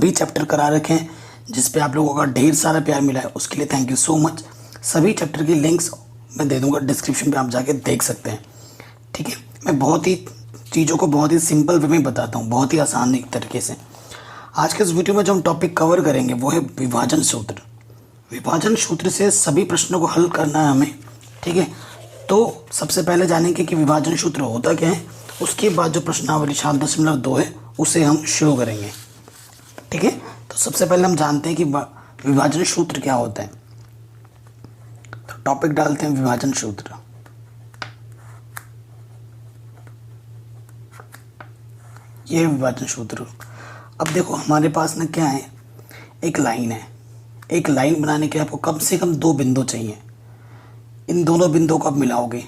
भी चैप्टर करा रखे हैं जिस पे आप लोगों का ढेर सारा प्यार मिला है, उसके लिए थैंक यू सो मच। सभी चैप्टर की लिंक्स मैं दे दूंगा डिस्क्रिप्शन पे, आप जाके देख सकते हैं। ठीक है, मैं बहुत ही चीज़ों को बहुत ही सिंपल वे में बताता हूँ, बहुत ही आसान एक तरीके से। आज के इस वीडियो में जो हम टॉपिक कवर करेंगे वो है विभाजन सूत्र। विभाजन सूत्र से सभी प्रश्नों को हल करना है हमें। ठीक है, तो सबसे पहले जानेंगे कि विभाजन सूत्र होता क्या है, उसके बाद जो प्रश्नावली 7.2 है उसे हम शुरू करेंगे। ठीक है, तो सबसे पहले हम जानते हैं कि विभाजन सूत्र क्या होता है। तो टॉपिक डालते हैं विभाजन सूत्र। ये है विभाजन सूत्र। अब देखो हमारे पास ना क्या है, एक लाइन है। एक लाइन बनाने के लिए आपको कम से कम 2 बिंदु चाहिए। इन दोनों बिंदुओं को आप मिलाओगे,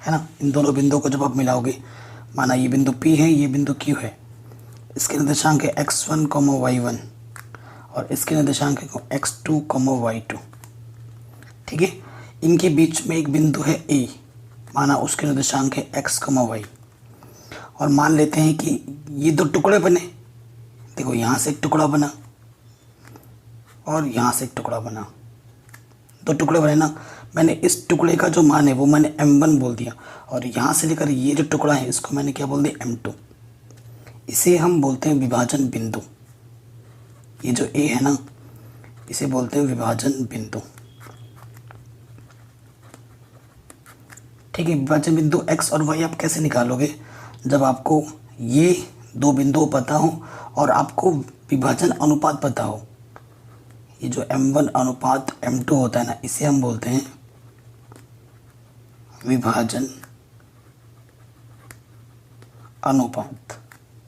है ना। इन दोनों बिंदुओं को जब आप मिलाओगे, माना ये बिंदु P है, ये बिंदु Q है, इसके निर्देशांक है x1, y1 और इसके निर्देशांक है x2, y2। ठीक है, इनके बीच में एक बिंदु है A, माना उसके निर्देशांक है x, y। और मान लेते हैं कि ये 2 टुकड़े बने। देखो यहाँ से एक टुकड़ा बना और यहाँ से एक टुकड़ा बना, 2 टुकड़े बने ना। मैंने इस टुकड़े का जो मान है वो मैंने m1 बोल दिया, और यहाँ से लेकर ये जो टुकड़ा है इसको मैंने क्या बोल दिया, m2। इसे हम बोलते हैं विभाजन बिंदु। ये जो A है ना, इसे बोलते हैं विभाजन बिंदु। ठीक है, विभाजन बिंदु x और y आप कैसे निकालोगे, जब आपको ये 2 बिंदु पता हो और आपको विभाजन अनुपात पता हो। ये जो m1 अनुपात m2 होता है ना, इसे हम बोलते हैं विभाजन अनुपात।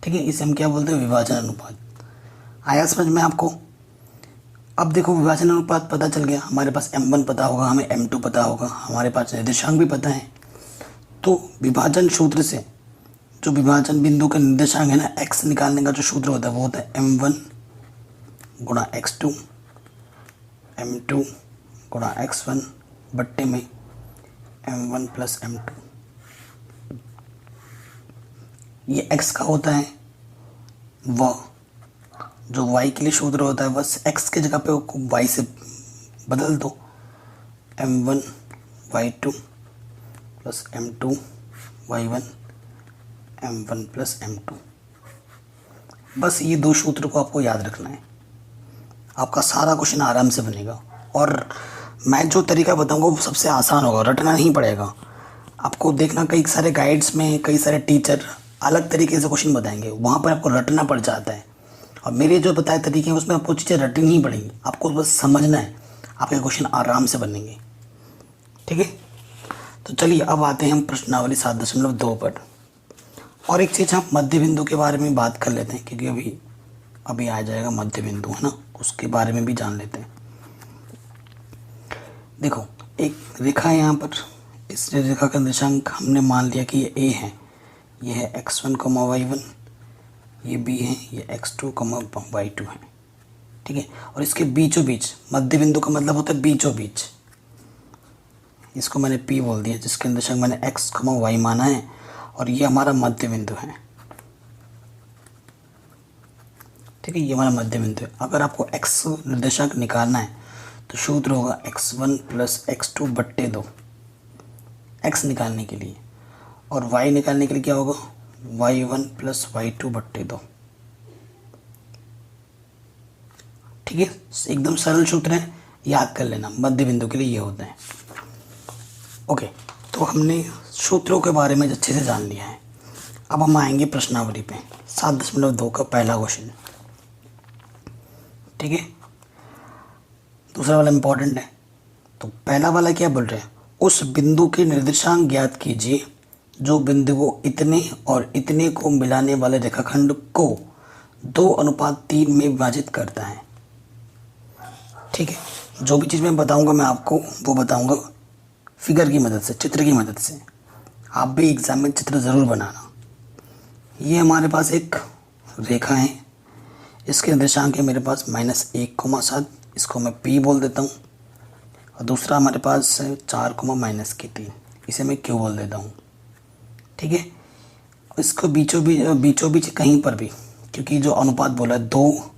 ठीक है, इसे हम क्या बोलते हैं, विभाजन अनुपात। आया समझ में आपको। अब देखो विभाजन अनुपात पता चल गया, हमारे पास m1 पता होगा, हमें m2 पता होगा, हमारे पास निर्देशांक भी पता है। तो विभाजन सूत्र से जो विभाजन बिंदु का निर्देशांक है ना, x निकालने का जो सूत्र होता है वो होता है m1 गुणा x2, m2 गुणा x1 बट्टे में m1 प्लस m2। ये x का होता है, वह जो y के लिए सूत्र होता है बस x की जगह पे y से बदल दो, m1 y2 plus m2 y1 m1 plus m2। बस ये 2 सूत्र को आपको याद रखना है, आपका सारा क्वेश्चन आराम से बनेगा। और मैं जो तरीका बताऊंगा वो सबसे आसान होगा, रटना नहीं पड़ेगा आपको। देखना कई सारे गाइड्स में कई सारे टीचर अलग तरीके से क्वेश्चन बताएंगे, वहाँ पर आपको रटना पड़ जाता है। और मेरे जो बताए तरीके हैं उसमें आपको चीज़ें रटनी नहीं पड़ेंगी, आपको बस समझना है, आपके क्वेश्चन आराम से बनेंगे। ठीक है, तो चलिए अब आते हैं हम प्रश्नावली 7.2 पर। और एक चीज़ हम मध्य बिंदु के बारे में बात कर लेते हैं, क्योंकि अभी आ जाएगा मध्य बिंदु, है ना, उसके बारे में भी जान लेते हैं। देखो एक रेखा है यहाँ पर, इस रेखा का निर्देशांक हमने मान लिया कि ये A है, ये है x1, y1, ये B है, ये x2, y2 है। ठीक है, और इसके बीचों बीच, मध्य बिंदु का मतलब होता है बीचों बीच, इसको मैंने P बोल दिया, जिसके निर्देशांक मैंने x, y माना है, और ये हमारा मध्य बिंदु है। ठीक है, ये हमारा मध्य बिंदु है। अगर आपको x निर्देशांक निकालना है तो सूत्र होगा x1 प्लस x2 बट्टे 2, x निकालने के लिए, और y निकालने के लिए क्या होगा, y1 प्लस y2 बट्टे 2। ठीक है, एकदम सरल सूत्र है, याद कर लेना, मध्य बिंदु के लिए ये होता है। ओके, तो हमने सूत्रों के बारे में अच्छे से जान लिया है। अब हम आएंगे प्रश्नावली पे, 7.2 का पहला क्वेश्चन। ठीक है, दूसरा वाला इम्पोर्टेंट है। तो पहला वाला क्या बोल रहे हैं, उस बिंदु के निर्देशांक ज्ञात कीजिए जो बिंदु को इतने और इतने को मिलाने वाले रेखाखंड को 2:3 में विभाजित करता है। ठीक है, जो भी चीज़ मैं बताऊंगा मैं आपको वो बताऊंगा फिगर की मदद से, चित्र की मदद से। आप भी एग्जाम में चित्र ज़रूर बनाना। ये हमारे पास एक रेखा है, इसके निर्देशांक है मेरे पास -1,7, इसको मैं P बोल देता हूँ। और दूसरा हमारे पास है 4, -3, इसे मैं Q बोल देता हूँ। ठीक है, इसको बीचों बीच कहीं पर भी क्योंकि जो अनुपात बोला है, दो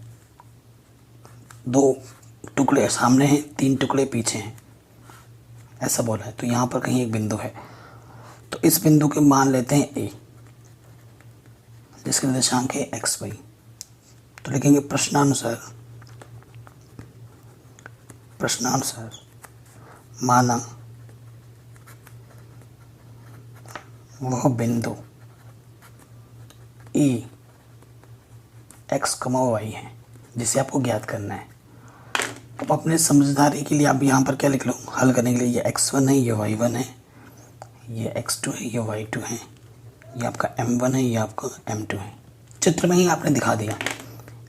दो टुकड़े सामने हैं, 3 टुकड़े पीछे हैं, ऐसा बोला है। तो यहाँ पर कहीं एक बिंदु है, तो इस बिंदु के मान लेते हैं ए, जिसके निर्देशांक है एक्स वाई। तो लिखेंगे प्रश्नानुसार माना वह बिंदु ई एक्स कमा वाई है, जिसे आपको ज्ञात करना है। अब अपने समझदारी के लिए आप यहाँ पर क्या लिख लो, हल करने के लिए, ये x1 है, ये y1 है, ये x2 है, ये y2 है, ये आपका m1 है, ये आपका m2 है। चित्र में ही आपने दिखा दिया।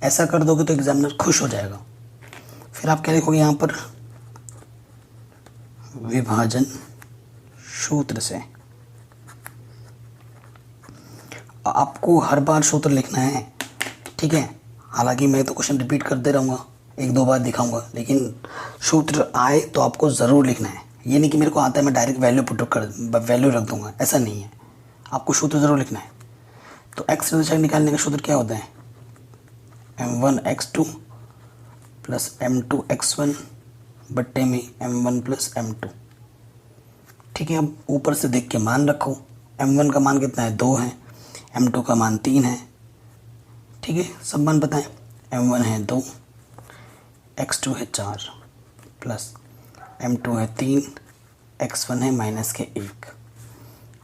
ऐसा कर दोगे तो एग्जामिनर खुश हो जाएगा। फिर आप क्या लिखोगे यहाँ पर, विभाजन सूत्र से। आपको हर बार सूत्र लिखना है, ठीक है। हालांकि मैं तो क्वेश्चन रिपीट करते रहूँगा, 1-2 बार दिखाऊंगा, लेकिन सूत्र आए तो आपको ज़रूर लिखना है। ये नहीं कि मेरे को आता है मैं डायरेक्ट वैल्यू रख दूंगा, ऐसा नहीं है। आपको सूत्र ज़रूर लिखना है। तो एक्स निर्देशांक निकालने का सूत्र क्या होता है, m1 x2 plus m2 x1 बट्टे में m1 प्लस m2, ठीक है। अब ऊपर से देख के मान रखो, m1 का मान कितना है, 2 है, m2 का मान 3 है, ठीक है। सब मान बताएं, m1 है 2, x2 है 4 प्लस m2 है 3, x1 है माइनस के 1,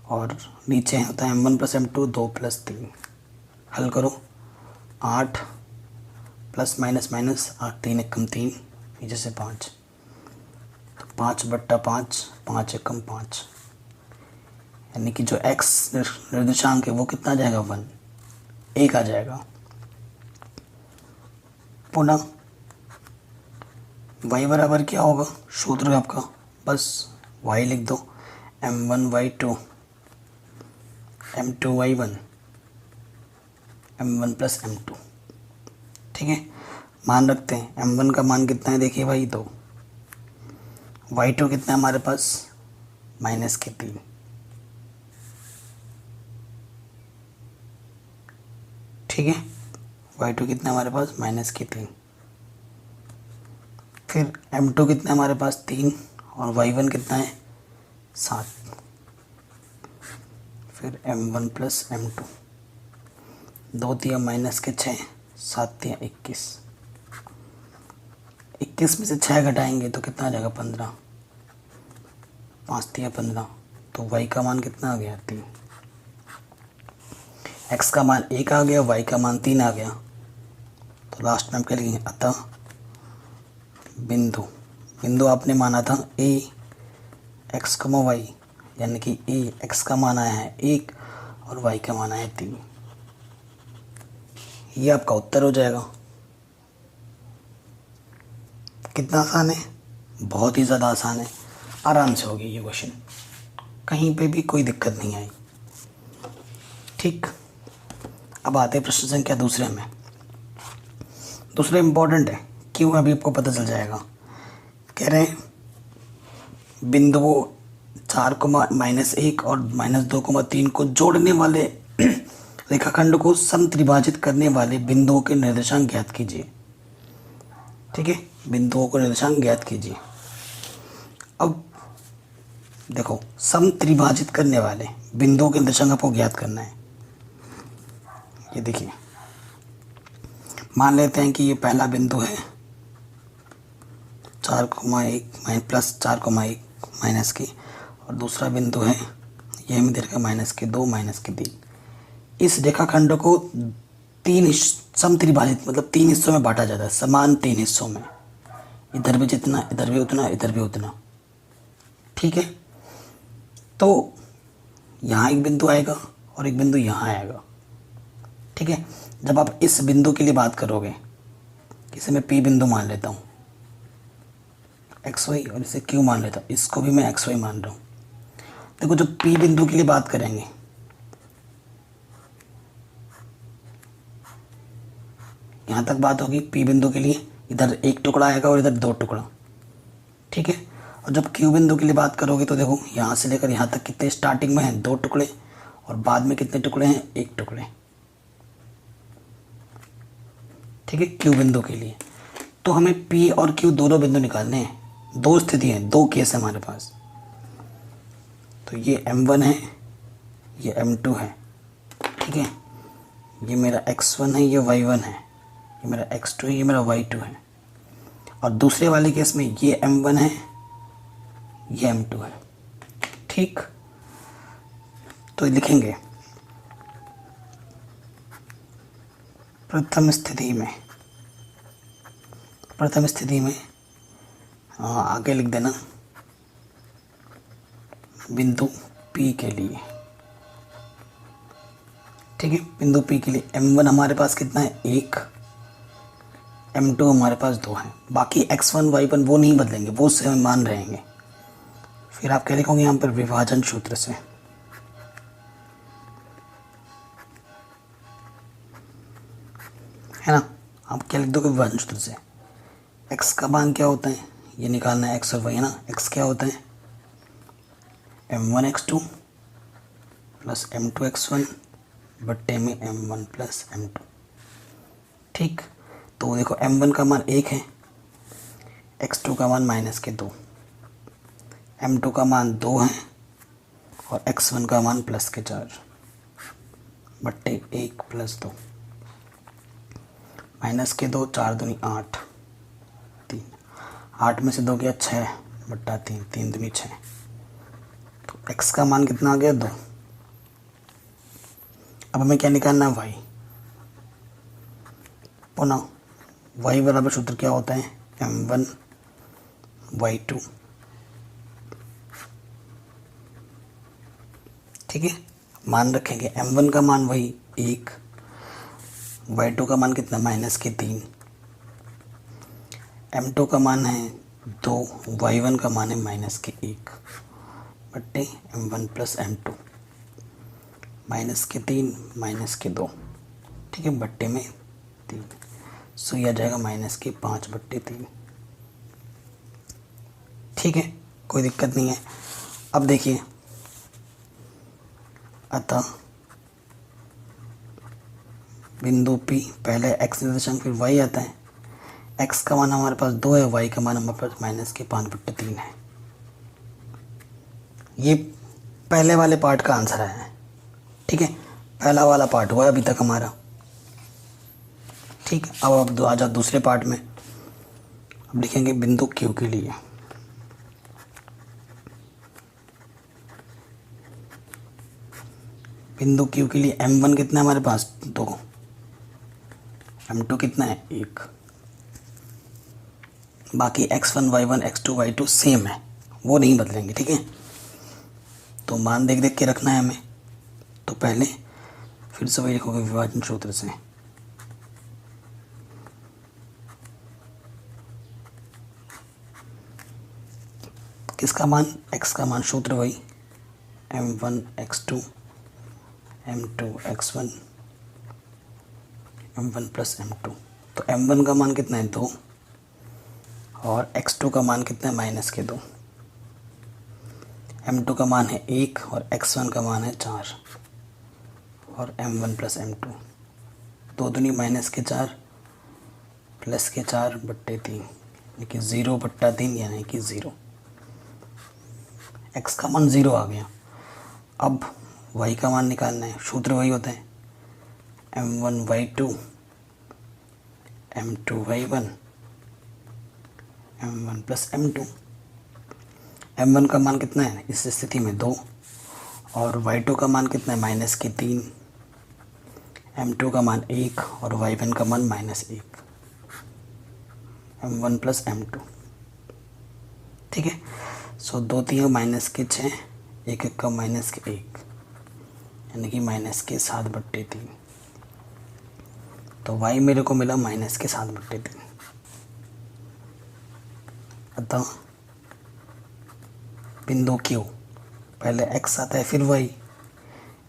और नीचे होता है m1 प्लस m2 2 प्लस 3। हल करो, 8 प्लस माइनस माइनस 8, 3 एकम 3, नीचे से 5, तो 5/5, 5 एकम 5, यानी कि जो x निर्देशांक है वो कितना आ जाएगा, 1, 1 आ जाएगा। पुनः y बराबर क्या होगा, सूत्र है आपका, बस y लिख दो, m1 y2 m2 y1 m1 plus m2, ठीक है। मान रखते हैं, m1 का मान कितना है, देखिए भाई 2, y2 कितना है हमारे पास, माइनस के 3, ठीक है। y2 कितना है हमारे पास, माइनस के 3। फिर m2 कितना है हमारे पास, 3, और y1 कितना है, 7। फिर m1 प्लस m2, 2 तिया माइनस के 6, 7 तिया 21, 21 में से 6 घटाएंगे तो कितना आ जाएगा, 15, 5 तिया 15, तो y का मान कितना आ गया, 3। x का मान 1 आ गया, y का मान 3 आ गया, तो लास्ट में हम क्या लिखेंगे, अतः बिंदु आपने माना था a x, y, यानी कि a x का मान आया है 1 और y का मान आया है 3। ये आपका उत्तर हो जाएगा। कितना आसान है, बहुत ही ज़्यादा आसान है, आराम से हो गया ये क्वेश्चन, कहीं पे भी कोई दिक्कत नहीं आई, ठीक। अब आते हैं प्रश्न संख्या दूसरे में। दूसरा इम्पोर्टेंट है, क्यों, अभी आपको पता चल जाएगा। कह रहे हैं बिंदुओं 4,-1 और -2,3 को जोड़ने वाले रेखाखंड को समत्रिभाजित करने वाले बिंदुओं के निर्देशांक ज्ञात कीजिए, ठीक है। बिंदुओं को निर्देशांक ज्ञात कीजिए। अब देखो, समत्रिभाजित करने वाले बिंदुओं के निर्देशांक आपको ज्ञात करना है। ये देखिए, मान लेते हैं कि ये पहला बिंदु है 4,1 प्लस 4,1 माइनस की, और दूसरा बिंदु है ये हमें दे रखा -2 -3। इस रेखाखंड को 3 समत्रिभाजित मतलब 3 हिस्सों में बांटा जाता है, समान 3 हिस्सों में, इधर भी जितना, इधर भी उतना, इधर भी उतना, ठीक है। तो यहाँ एक बिंदु आएगा और एक बिंदु यहाँ आएगा, ठीक है। जब आप इस बिंदु के लिए बात करोगे, इसे मैं P बिंदु मान लेता हूँ XY, और इसे Q मान लेता हूँ, इसको भी मैं XY मान रहा हूँ। देखो, जब P बिंदु के लिए बात करेंगे, यहाँ तक बात होगी P बिंदु के लिए, इधर एक टुकड़ा आएगा और इधर 2 टुकड़ा, ठीक है। और जब Q बिंदु के लिए बात करोगे तो देखो, यहाँ से लेकर यहाँ तक कितने स्टार्टिंग में हैं, 2 टुकड़े, और बाद में कितने टुकड़े हैं, 1 टुकड़े। ठीक है, क्यू बिंदु के लिए। तो हमें पी और क्यू दोनों बिंदु निकालने हैं। दो स्थिति हैं, दो केस है हमारे पास। तो ये M1 है, ये M2 है, ठीक है। ये मेरा X1 है, ये Y1 है, ये मेरा X2 है, ये मेरा Y2 है। और दूसरे वाले केस में ये M1 है, ये M2 है, ठीक। तो लिखेंगे प्रथम स्थिति में आगे लिख देना बिंदु P के लिए, ठीक है। बिंदु P के लिए M1 हमारे पास कितना है, 1, M2 हमारे पास 2 है। बाकी X1 Y1 वो नहीं बदलेंगे, वो से मान रहेंगे। फिर आप क्या लिखोगे यहाँ पर, विभाजन सूत्र से, है ना। आप क्या लिख दोगे, विभाजन सूत्र से। x का मान क्या होता है, ये निकालना है, x और y, है ना। x क्या होता है, m1x2 प्लस m2x1 बट्टे में m1 प्लस m2, ठीक। तो देखो m1 का मान 1 है, x2 का मान -2, m2 का मान 2 है और x1 का मान +4 बट्टे 1 + 2, -2, 4 दूनी 8, 3, 8 में से 2 गया 6 बट्टा 3, 3 दूनी 6। तो x का मान कितना आ गया, 2। अब हमें क्या निकालना है, y। पुनः y बराबर सूत्र क्या होता है, m1 y2, ठीक है। मान रखेंगे m1 का मान वही 1, y2 का मान कितना, -3, m2 का मान है 2, y1 का मान है -1 बट्टे m1 प्लस m2, -3 -2, ठीक है, बट्टे में 3। सो यह आ जाएगा -5 बट्टे 3, ठीक है, कोई दिक्कत नहीं है। अब देखिए, अतः बिंदु P पहले x निर्देशांक फिर y आता है। x का मान हमारे पास 2 है, y का मान हमारे पास -5/3 है। ये पहले वाले पार्ट का आंसर है, ठीक है। पहला वाला पार्ट हुआ अभी तक हमारा, ठीक। अब आ जाओ दूसरे पार्ट में। अब लिखेंगे बिंदु Q के लिए। बिंदु Q के लिए M1 कितना है हमारे पास, 2, M2 कितना है, 1। बाकी X1 Y1 X2 Y2 same है, वो नहीं बदलेंगे, ठीक है। तो मान देख देख के रखना है हमें। तो पहले फिर से वही लिखोगे, विभाजन सूत्र से। किसका मान, x का मान, सूत्र वही m1 x2 m2 x1 m1 plus m2। तो m1 का मान कितना है, 2, और x2 का मान कितना है, -2। m2 का मान है 1 और x1 का मान है 4 और m1 प्लस m2, 2 दूनी -4 +4 बट्टे 3, यानी कि 0/3, यानी कि 0। x का मान 0 आ गया। अब y का मान निकालना है, सूत्र वही होता है m1 y2 m2 y1 m1 plus m2। m1 का मान कितना है इस स्थिति में, 2, और y2 का मान कितना है, -3, m2 का मान 1 और y1 का मान -1, m1 प्लस m2, ठीक है। सो 2 3 -6, 1 1 का -1, यानी कि -7/3। तो y मेरे को मिला -7/3। अतः बिंदु Q, पहले x आता है फिर y।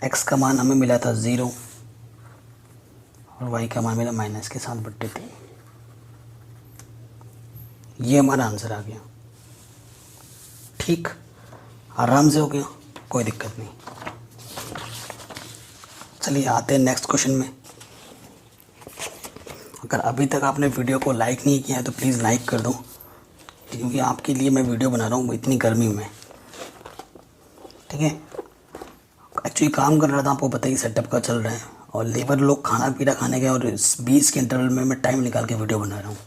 x का मान हमें मिला था 0 और y का मान मिला -7/3। ये हमारा आंसर आ गया, ठीक। आराम से हो गया, कोई दिक्कत नहीं। चलिए आते हैं नेक्स्ट क्वेश्चन में। अगर अभी तक आपने वीडियो को लाइक नहीं किया है तो प्लीज़ लाइक कर दो, क्योंकि आपके लिए मैं वीडियो बना रहा हूँ इतनी गर्मी में। ठीक है, एक्चुअली काम कर रहा था, आपको पता ही सेटअप का चल रहा है, और लेबर लोग खाना पीना खाने गए और इस 20 के इंटरवल में मैं टाइम निकाल के वीडियो बना रहा हूँ।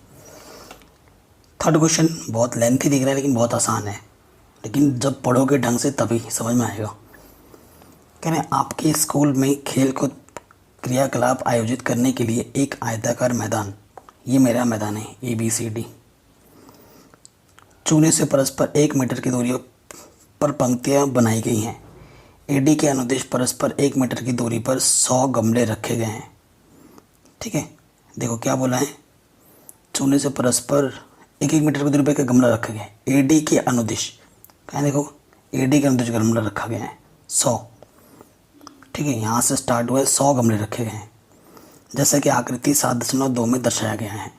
थर्ड क्वेश्चन बहुत लेंथी दिख रहा है लेकिन बहुत आसान है, लेकिन जब पढ़ोगे ढंग से तभी समझ में आएगा। कह रहे हैं आपके स्कूल में खेल कूद क्रियाकलाप आयोजित करने के लिए एक आयताकार मैदान, ये मेरा मैदान है ABCD, चूने से परस्पर 1 मीटर की दूरी पर पंक्तियाँ बनाई गई हैं। AD के अनुदेश परस्पर 1 मीटर की दूरी पर 100 गमले रखे गए हैं। ठीक है, देखो क्या बोला है, चूने से परस्पर 1-1 मीटर की दूरी पर गमला रखा गया है। AD के अनुदेश, कहें देखो AD के अनुदेश गमला रखा गया है 100। ठीक है, यहाँ से स्टार्ट हुआ है, 100 गमले रखे गए हैं, जैसा कि आकृति 7.2 में दर्शाया गया है।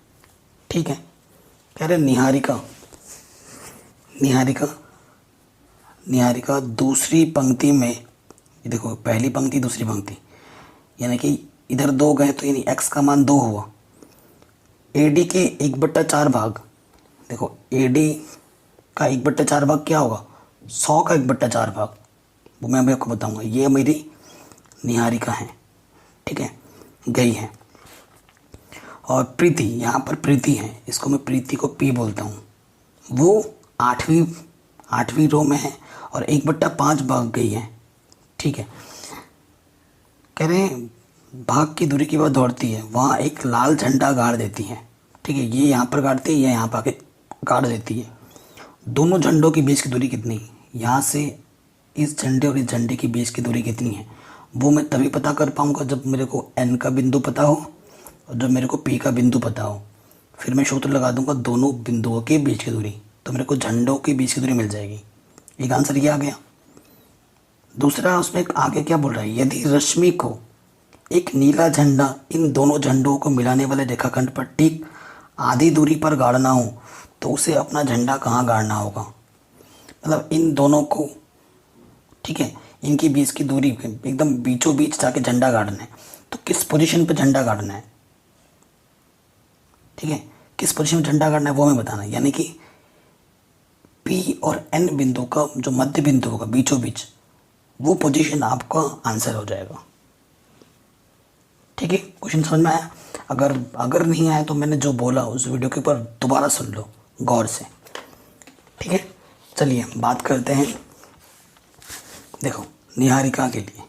ठीक है, कह रहे निहारिका दूसरी पंक्ति में, ये देखो पहली पंक्ति दूसरी पंक्ति, यानी कि इधर 2 गए तो यानी x का मान 2 हुआ। AD के 1/4 भाग, देखो AD का 1/4 भाग क्या होगा, 100 का 1/4 भाग, वो मैं अभी आपको बताऊंगा। ये मेरी निहारिका है। ठीक है, गई है। और प्रीति, यहाँ पर प्रीति है, इसको मैं प्रीति को P बोलता हूँ, वो 8वीं रो में है और 1/5 भाग गई है। ठीक है, कह रहे हैं भाग की दूरी के बाद दौड़ती है, वहाँ एक लाल झंडा गाड़ देती है। ठीक है, ये यहाँ पर गाड़ती है, ये यहाँ पर आके गाड़ देती है। दोनों झंडों के बीच की दूरी कितनी, यहाँ से इस झंडे और इस झंडे के बीच की दूरी कितनी है, वो मैं तभी पता कर पाऊँगा जब मेरे को N का बिंदु पता हो और जब मेरे को P का बिंदु पता हो। फिर मैं सूत्र लगा दूंगा दोनों बिंदुओं के बीच की दूरी, तो मेरे को झंडों के बीच की दूरी मिल जाएगी। एक आंसर ये आ गया। दूसरा उसमें आगे क्या बोल रहा है, यदि रश्मि को एक नीला झंडा इन दोनों झंडों को मिलाने वाले रेखाखंड पर ठीक आधी दूरी पर गाड़ना हो तो उसे अपना झंडा कहाँ गाड़ना होगा। मतलब इन दोनों को, ठीक है, इनकी बीच की दूरी एकदम बीचों बीच जाके झंडा गाड़ना है, तो किस पोजीशन पे झंडा गाड़ना है। ठीक है, किस पोजीशन में झंडा गाड़ना है वो हमें बताना है, यानी कि P और N बिंदु का जो मध्य बिंदु होगा बीचों बीच, वो पोजीशन आपका आंसर हो जाएगा। ठीक है, क्वेश्चन समझ में आया। अगर नहीं आया तो मैंने जो बोला उस वीडियो के ऊपर दोबारा सुन लो गौर से। ठीक है, चलिए बात करते हैं, देखो निहारिका के लिए,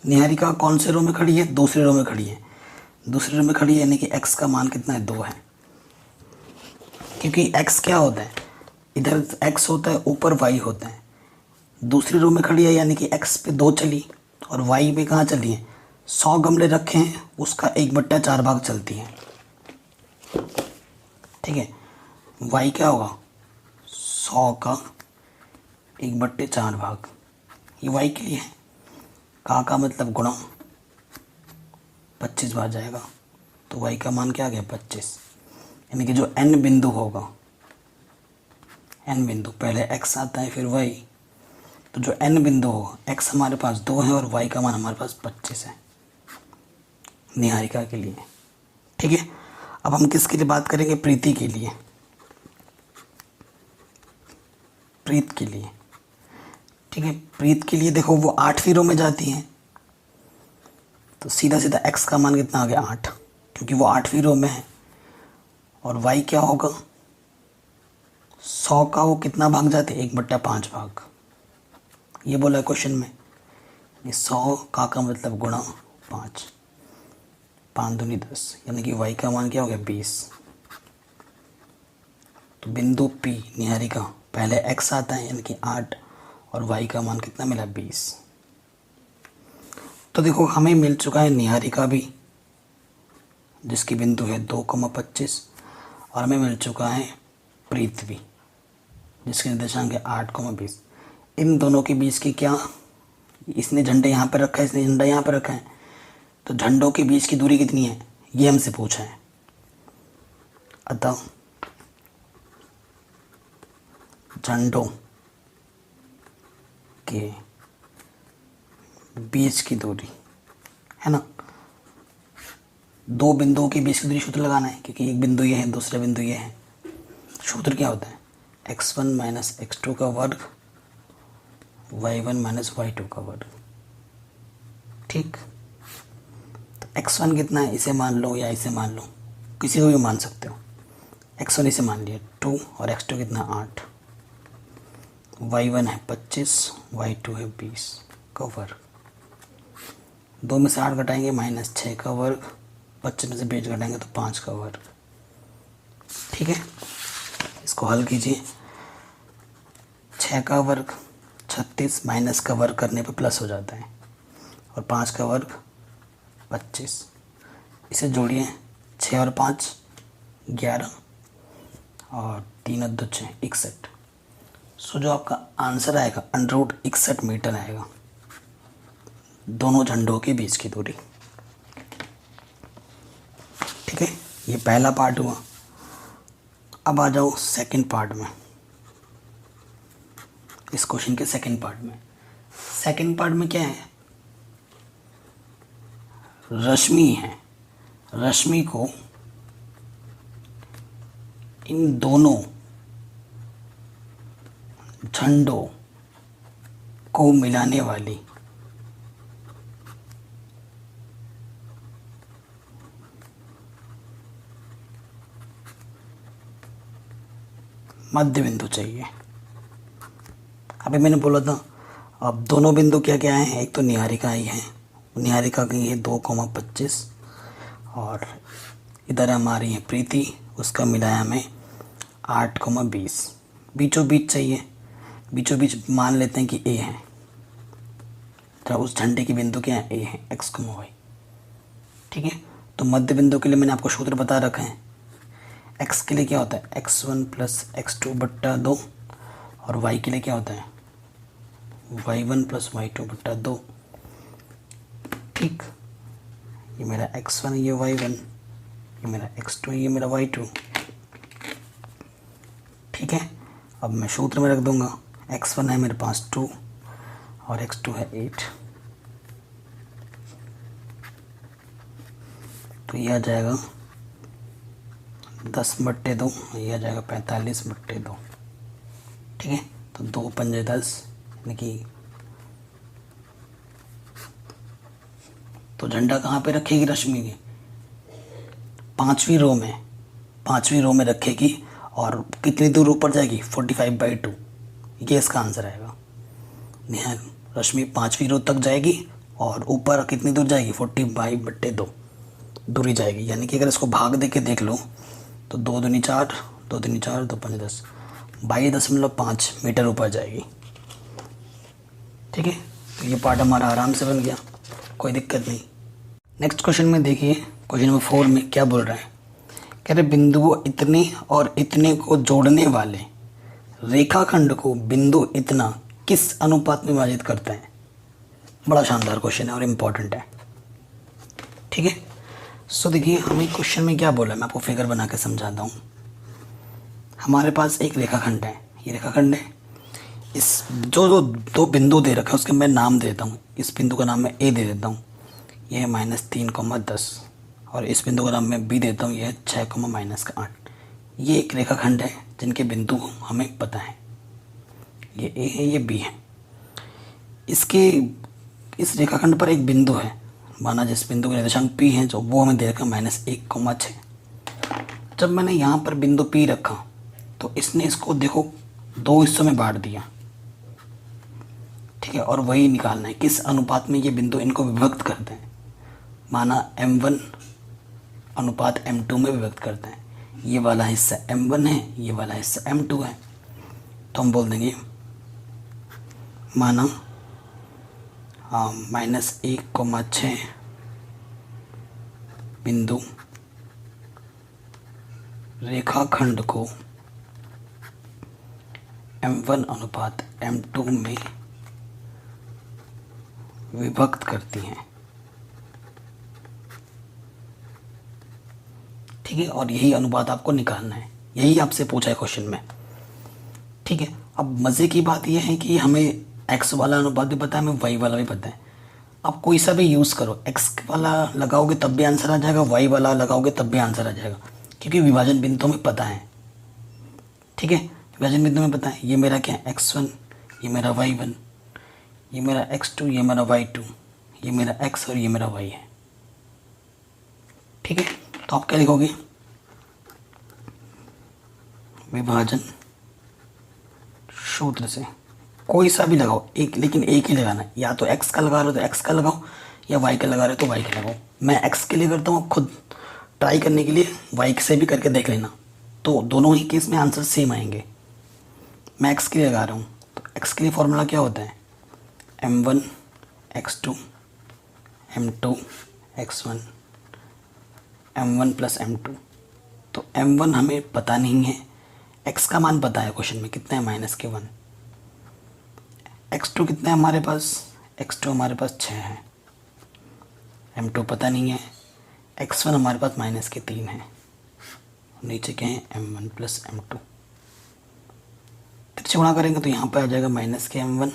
निहारिका कौन से रो में खड़ी है, दूसरे रो में खड़ी है। दूसरे रो में खड़ी है यानी कि x का मान कितना है, 2 है, क्योंकि x क्या होता है, इधर x होता है, ऊपर y होता है। दूसरी रो में खड़ी है यानी कि x पे 2 चली और y पे कहाँ चली है, 100 गमले रखे हैं, उसका 1/4 भाग चलती है। ठीक है, y क्या होगा, 100 का 1/4 भाग, ये y के लिए है। का मतलब गुणा 25 बार जाएगा, तो y का मान क्या आ गया, 25। यानी कि जो n बिंदु होगा, n बिंदु, पहले x आता है फिर y, तो जो n बिंदु होगा, x हमारे पास 2 है और y का मान हमारे पास 25 है निहारिका के लिए। ठीक है, अब हम किसके लिए बात करेंगे, प्रीति के लिए, प्रीत के लिए। ठीक है, प्रीत के लिए देखो वो 8वीं रो में जाती है, तो सीधा सीधा x का मान कितना आ गया, 8, क्योंकि वो 8वीं रो में है। और y क्या होगा, 100 का वो कितना भाग जाते हैं, 1/5 भाग, ये बोला है क्वेश्चन में। 100 का मतलब गुणा 5, 5 दूनी 10, यानी कि y का मान क्या हो गया, 20। तो बिंदु P निहारिका, पहले x आता है यानी कि 8 और y का मान कितना मिला, 20। तो देखो हमें मिल चुका है निहारिका भी, जिसकी बिंदु है 2,25, और हमें मिल चुका है प्रीत भी, जिसके निर्देशांक है 8,20। इन दोनों के बीच की क्या, इसने झंडे यहाँ पर रखा है, इसने झंडा यहाँ पर रखा है, तो झंडों के बीच की दूरी कितनी है ये हमसे पूछा है। अतः झंडों के बीच की दूरी है ना। दो बिंदुओं के बीच की दूरी सूत्र लगाना है, क्योंकि एक बिंदु ये है, दूसरा बिंदु ये है। सूत्र क्या होता है? x1 माइनस x2 का वर्ग, y1 माइनस y2 का वर्ग। ठीक, तो x1 कितना है, इसे मान लो या इसे मान लो, किसी को भी मान सकते हो। x1 इसे मान लिया 2 और x2 कितना 8, y1 है 25, y2 है 20 का वर्ग। 2 में से 8 घटाएंगे -6 का वर्ग, 25 में से 20 घटाएंगे तो 5 का वर्ग। ठीक है, इसको हल कीजिए। 6 का वर्ग 36, माइनस का वर्ग करने पे प्लस हो जाता है, और 5 का वर्ग 25। इसे जोड़िए, 6 और 5 11 और 3 और 2 6 61। सो जो आपका आंसर आएगा √61 मीटर आएगा, दोनों झंडों के बीच की दूरी। ठीक है, ये पहला पार्ट हुआ। अब आ जाओ सेकंड पार्ट में, इस क्वेश्चन के सेकंड पार्ट में। सेकंड पार्ट में क्या है? रश्मि है, रश्मि को इन दोनों झंडों को मिलाने वाली मध्य बिंदु चाहिए। अभी मैंने बोला था, अब दोनों बिंदु क्या क्या हैं? एक तो निहारिका ही है, निहारिका की है 2,25, और इधर हमारी है प्रीति, उसका मिलाया हमें 8,20। बीचों बीच चाहिए, बीचों बीच मान लेते हैं कि ए है, तो उस झंडे की बिंदु क्या है? ए है, x, y। ठीक है, तो मध्य बिंदु के लिए मैंने आपको सूत्र बता रखा है। x के लिए क्या होता है? x1 प्लस x2 बट्टा 2, और y के लिए क्या होता है? y1 प्लस y2 बट्टा 2। ठीक, ये मेरा x1, ये y1, ये मेरा x2, ये मेरा y2। ठीक है, अब मैं सूत्र में रख दूंगा। x1 है मेरे पास 2 और x2 है 8, तो ये आ जाएगा 10/2, ये आ जाएगा 45/2। ठीक है, तो 2 पंजे 10, यानी कि तो झंडा कहाँ पे रखेगी रश्मि की? पांचवी रो में रखेगी, और कितनी दूर ऊपर जाएगी? 45/2। ये इसका आंसर आएगा। निहार रश्मि पांचवी रो तक जाएगी और ऊपर कितनी दूर जाएगी? 45/2 दूरी जाएगी। यानी कि अगर इसको भाग दे के देख लो तो 2 दूनी 4, 2 दूनी 4, 2 पंजे 10, 22.5 मीटर ऊपर जाएगी। ठीक है, तो ये पार्ट हमारा आराम से बन गया, कोई दिक्कत नहीं। नेक्स्ट क्वेश्चन में देखिए, क्वेश्चन नंबर 4 में क्या बोल रहा है? कह रहे बिंदुओं इतने और इतने को जोड़ने वाले रेखाखंड को बिंदु इतना किस अनुपात में विभाजित करते हैं? बड़ा शानदार क्वेश्चन है और इम्पोर्टेंट है। ठीक है, सो देखिए हमें क्वेश्चन में क्या बोला, मैं आपको फिगर बना के समझाता हूँ। हमारे पास एक रेखाखंड है, ये रेखाखंड है। इस जो दो बिंदु दे रखा है उसके मैं नाम दे देता हूँ। इस बिंदु का नाम मैं ए दे देता हूँ, यह है -3,10, और इस बिंदु का नाम मैं बी देता हूँ, यह है 6,-8। ये एक रेखाखंड है जिनके बिंदु हमें पता है, ये ए है, ये बी है। इस रेखाखंड पर एक बिंदु है, माना जिस बिंदु का निर्देशांक पी है, जो वो हमें दे रखा -1,6। जब मैंने यहाँ पर बिंदु पी रखा तो इसने इसको देखो 2 हिस्सों में बांट दिया। ठीक है, और वही निकालना है किस अनुपात में ये बिंदु इनको विभक्त करते हैं। माना m1 अनुपात m2 में विभक्त करते हैं। ये वाला हिस्सा m1 है, ये वाला हिस्सा m2 है, तो हम बोल देंगे माना -1,6 बिंदु रेखाखंड को m1 अनुपात m2 में विभक्त करती हैं। ठीक है, और यही अनुपात आपको निकालना है, यही आपसे पूछा है क्वेश्चन में। ठीक है, अब मज़े की बात यह है कि हमें एक्स वाला अनुपात भी पता है हमें, वाई वाला भी पता है। आप कोई सा भी यूज़ करो, एक्स वाला लगाओगे तब भी आंसर आ जाएगा, वाई वाला लगाओगे तब भी आंसर आ जाएगा, क्योंकि विभाजन बिंदु में पता है। ठीक है, विभाजन बिंदु में पता है। ये मेरा क्या है, x1, ये मेरा y1, ये मेरा x2, ये मेरा y2, ये मेरा x और ये मेरा y है। ठीक है, तो आप क्या लिखोगे, विभाजन सूत्र से कोई सा भी लगाओ एक, लेकिन एक ही लगाना है। या तो x का लगा रहे हो तो x का लगाओ, या y का लगा रहे हो तो y का लगाओ। मैं x के लिए करता हूँ, खुद ट्राई करने के लिए y से भी करके देख लेना, तो दोनों ही केस में आंसर सेम आएंगे। मैं x के लिए लगा रहा हूँ, तो x के लिए फॉर्मूला क्या होता है, m1 x2 m2 x1 m1 plus m2। तो m1 हमें पता नहीं है, x का मान पता है, क्वेश्चन में कितना है, -1। x2 कितना है हमारे पास, x2 हमारे पास 6 है, m2 पता नहीं है, x1 हमारे पास -3 है, नीचे क्या है, m1 प्लस m2। तिरछे गुणा करेंगे तो यहाँ पर आ जाएगा -m1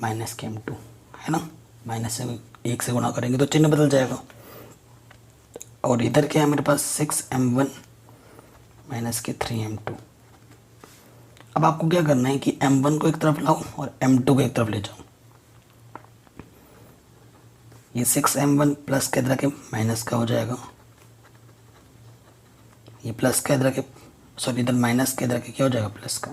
-m2, है ना। माइनस से 1 से गुणा करेंगे तो चिन्ह बदल जाएगा। और इधर क्या है मेरे पास, 6m1 -3m2। अब आपको क्या करना है कि m1 को एक तरफ लाओ और m2 को एक तरफ ले जाओ। ये 6m1 प्लस के इधर के माइनस का हो जाएगा, ये प्लस का इधर के, सॉरी इधर माइनस के इधर के क्या हो जाएगा, प्लस का।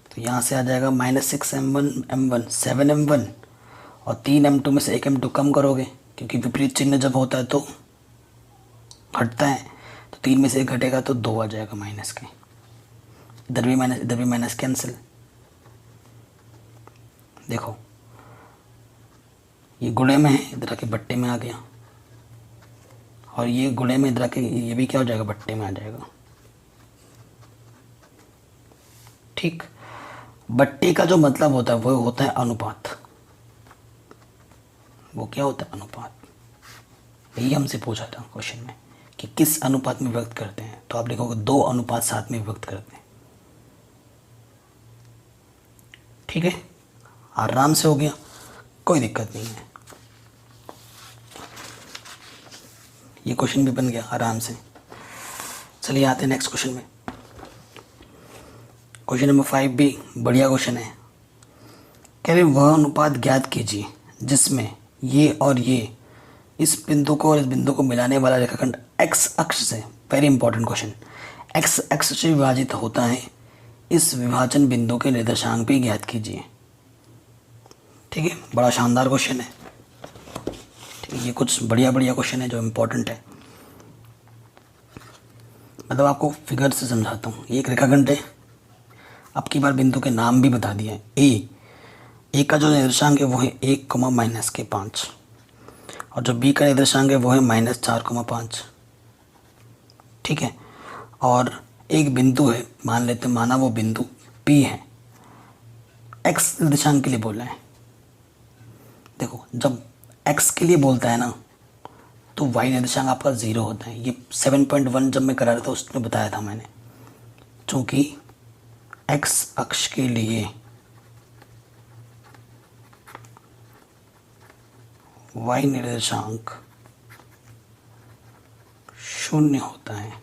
तो यहाँ से आ जाएगा -6m1 7m1 और 3m2 में से 1m2 कम करोगे, क्योंकि विपरीत चिन्ह जब होता है तो घटता है, तो 3 में से 1 घटेगा तो 2 आ जाएगा माइनस के। इधर भी माइनस कैंसिल। देखो ये गुणे में है, इधर के बट्टे में आ गया, और ये गुणे में इधर के, ये भी क्या हो जाएगा, बट्टे में आ जाएगा। ठीक, बट्टे का जो मतलब होता है वो होता है अनुपात। वो क्या होता है, अनुपात। यही हमसे पूछा था क्वेश्चन में कि किस अनुपात में व्यक्त करते हैं, तो आप लिखोगे 2 अनुपात 7 में व्यक्त करते हैं। ठीक है, आराम से हो गया, कोई दिक्कत नहीं है। ये क्वेश्चन भी बन गया आराम से। चलिए आते हैं नेक्स्ट क्वेश्चन में। क्वेश्चन नंबर 5 भी बढ़िया क्वेश्चन है। कह रहे वह अनुपात ज्ञात कीजिए जिसमें ये और ये इस बिंदु को और इस बिंदु को मिलाने वाला रेखाखंड x अक्ष से, वेरी इंपॉर्टेंट क्वेश्चन, x अक्ष से विभाजित होता है। इस विभाजन बिंदु के निर्देशांक भी ज्ञात कीजिए। ठीक है, बड़ा शानदार क्वेश्चन है। ठीक है, ये कुछ बढ़िया क्वेश्चन है जो इम्पोर्टेंट है। मतलब आपको फिगर से समझाता हूँ। ये एक रेखाखंड है, अब की बार बिंदु के नाम भी बता दिया है। ए का जो निर्देशांक है वो है 1, -5, और जो बी का निर्देशांक है वो है -4, 5। ठीक है, और एक बिंदु है, माना वो बिंदु P है, x निर्देशांक के लिए बोला है। देखो जब x के लिए बोलता है ना तो y निर्देशांक आपका 0 होता है। ये 7.1 जब मैं करा रहा था उसमें बताया था मैंने, चूँकि x अक्ष के लिए y निर्देशांक 0 होता है,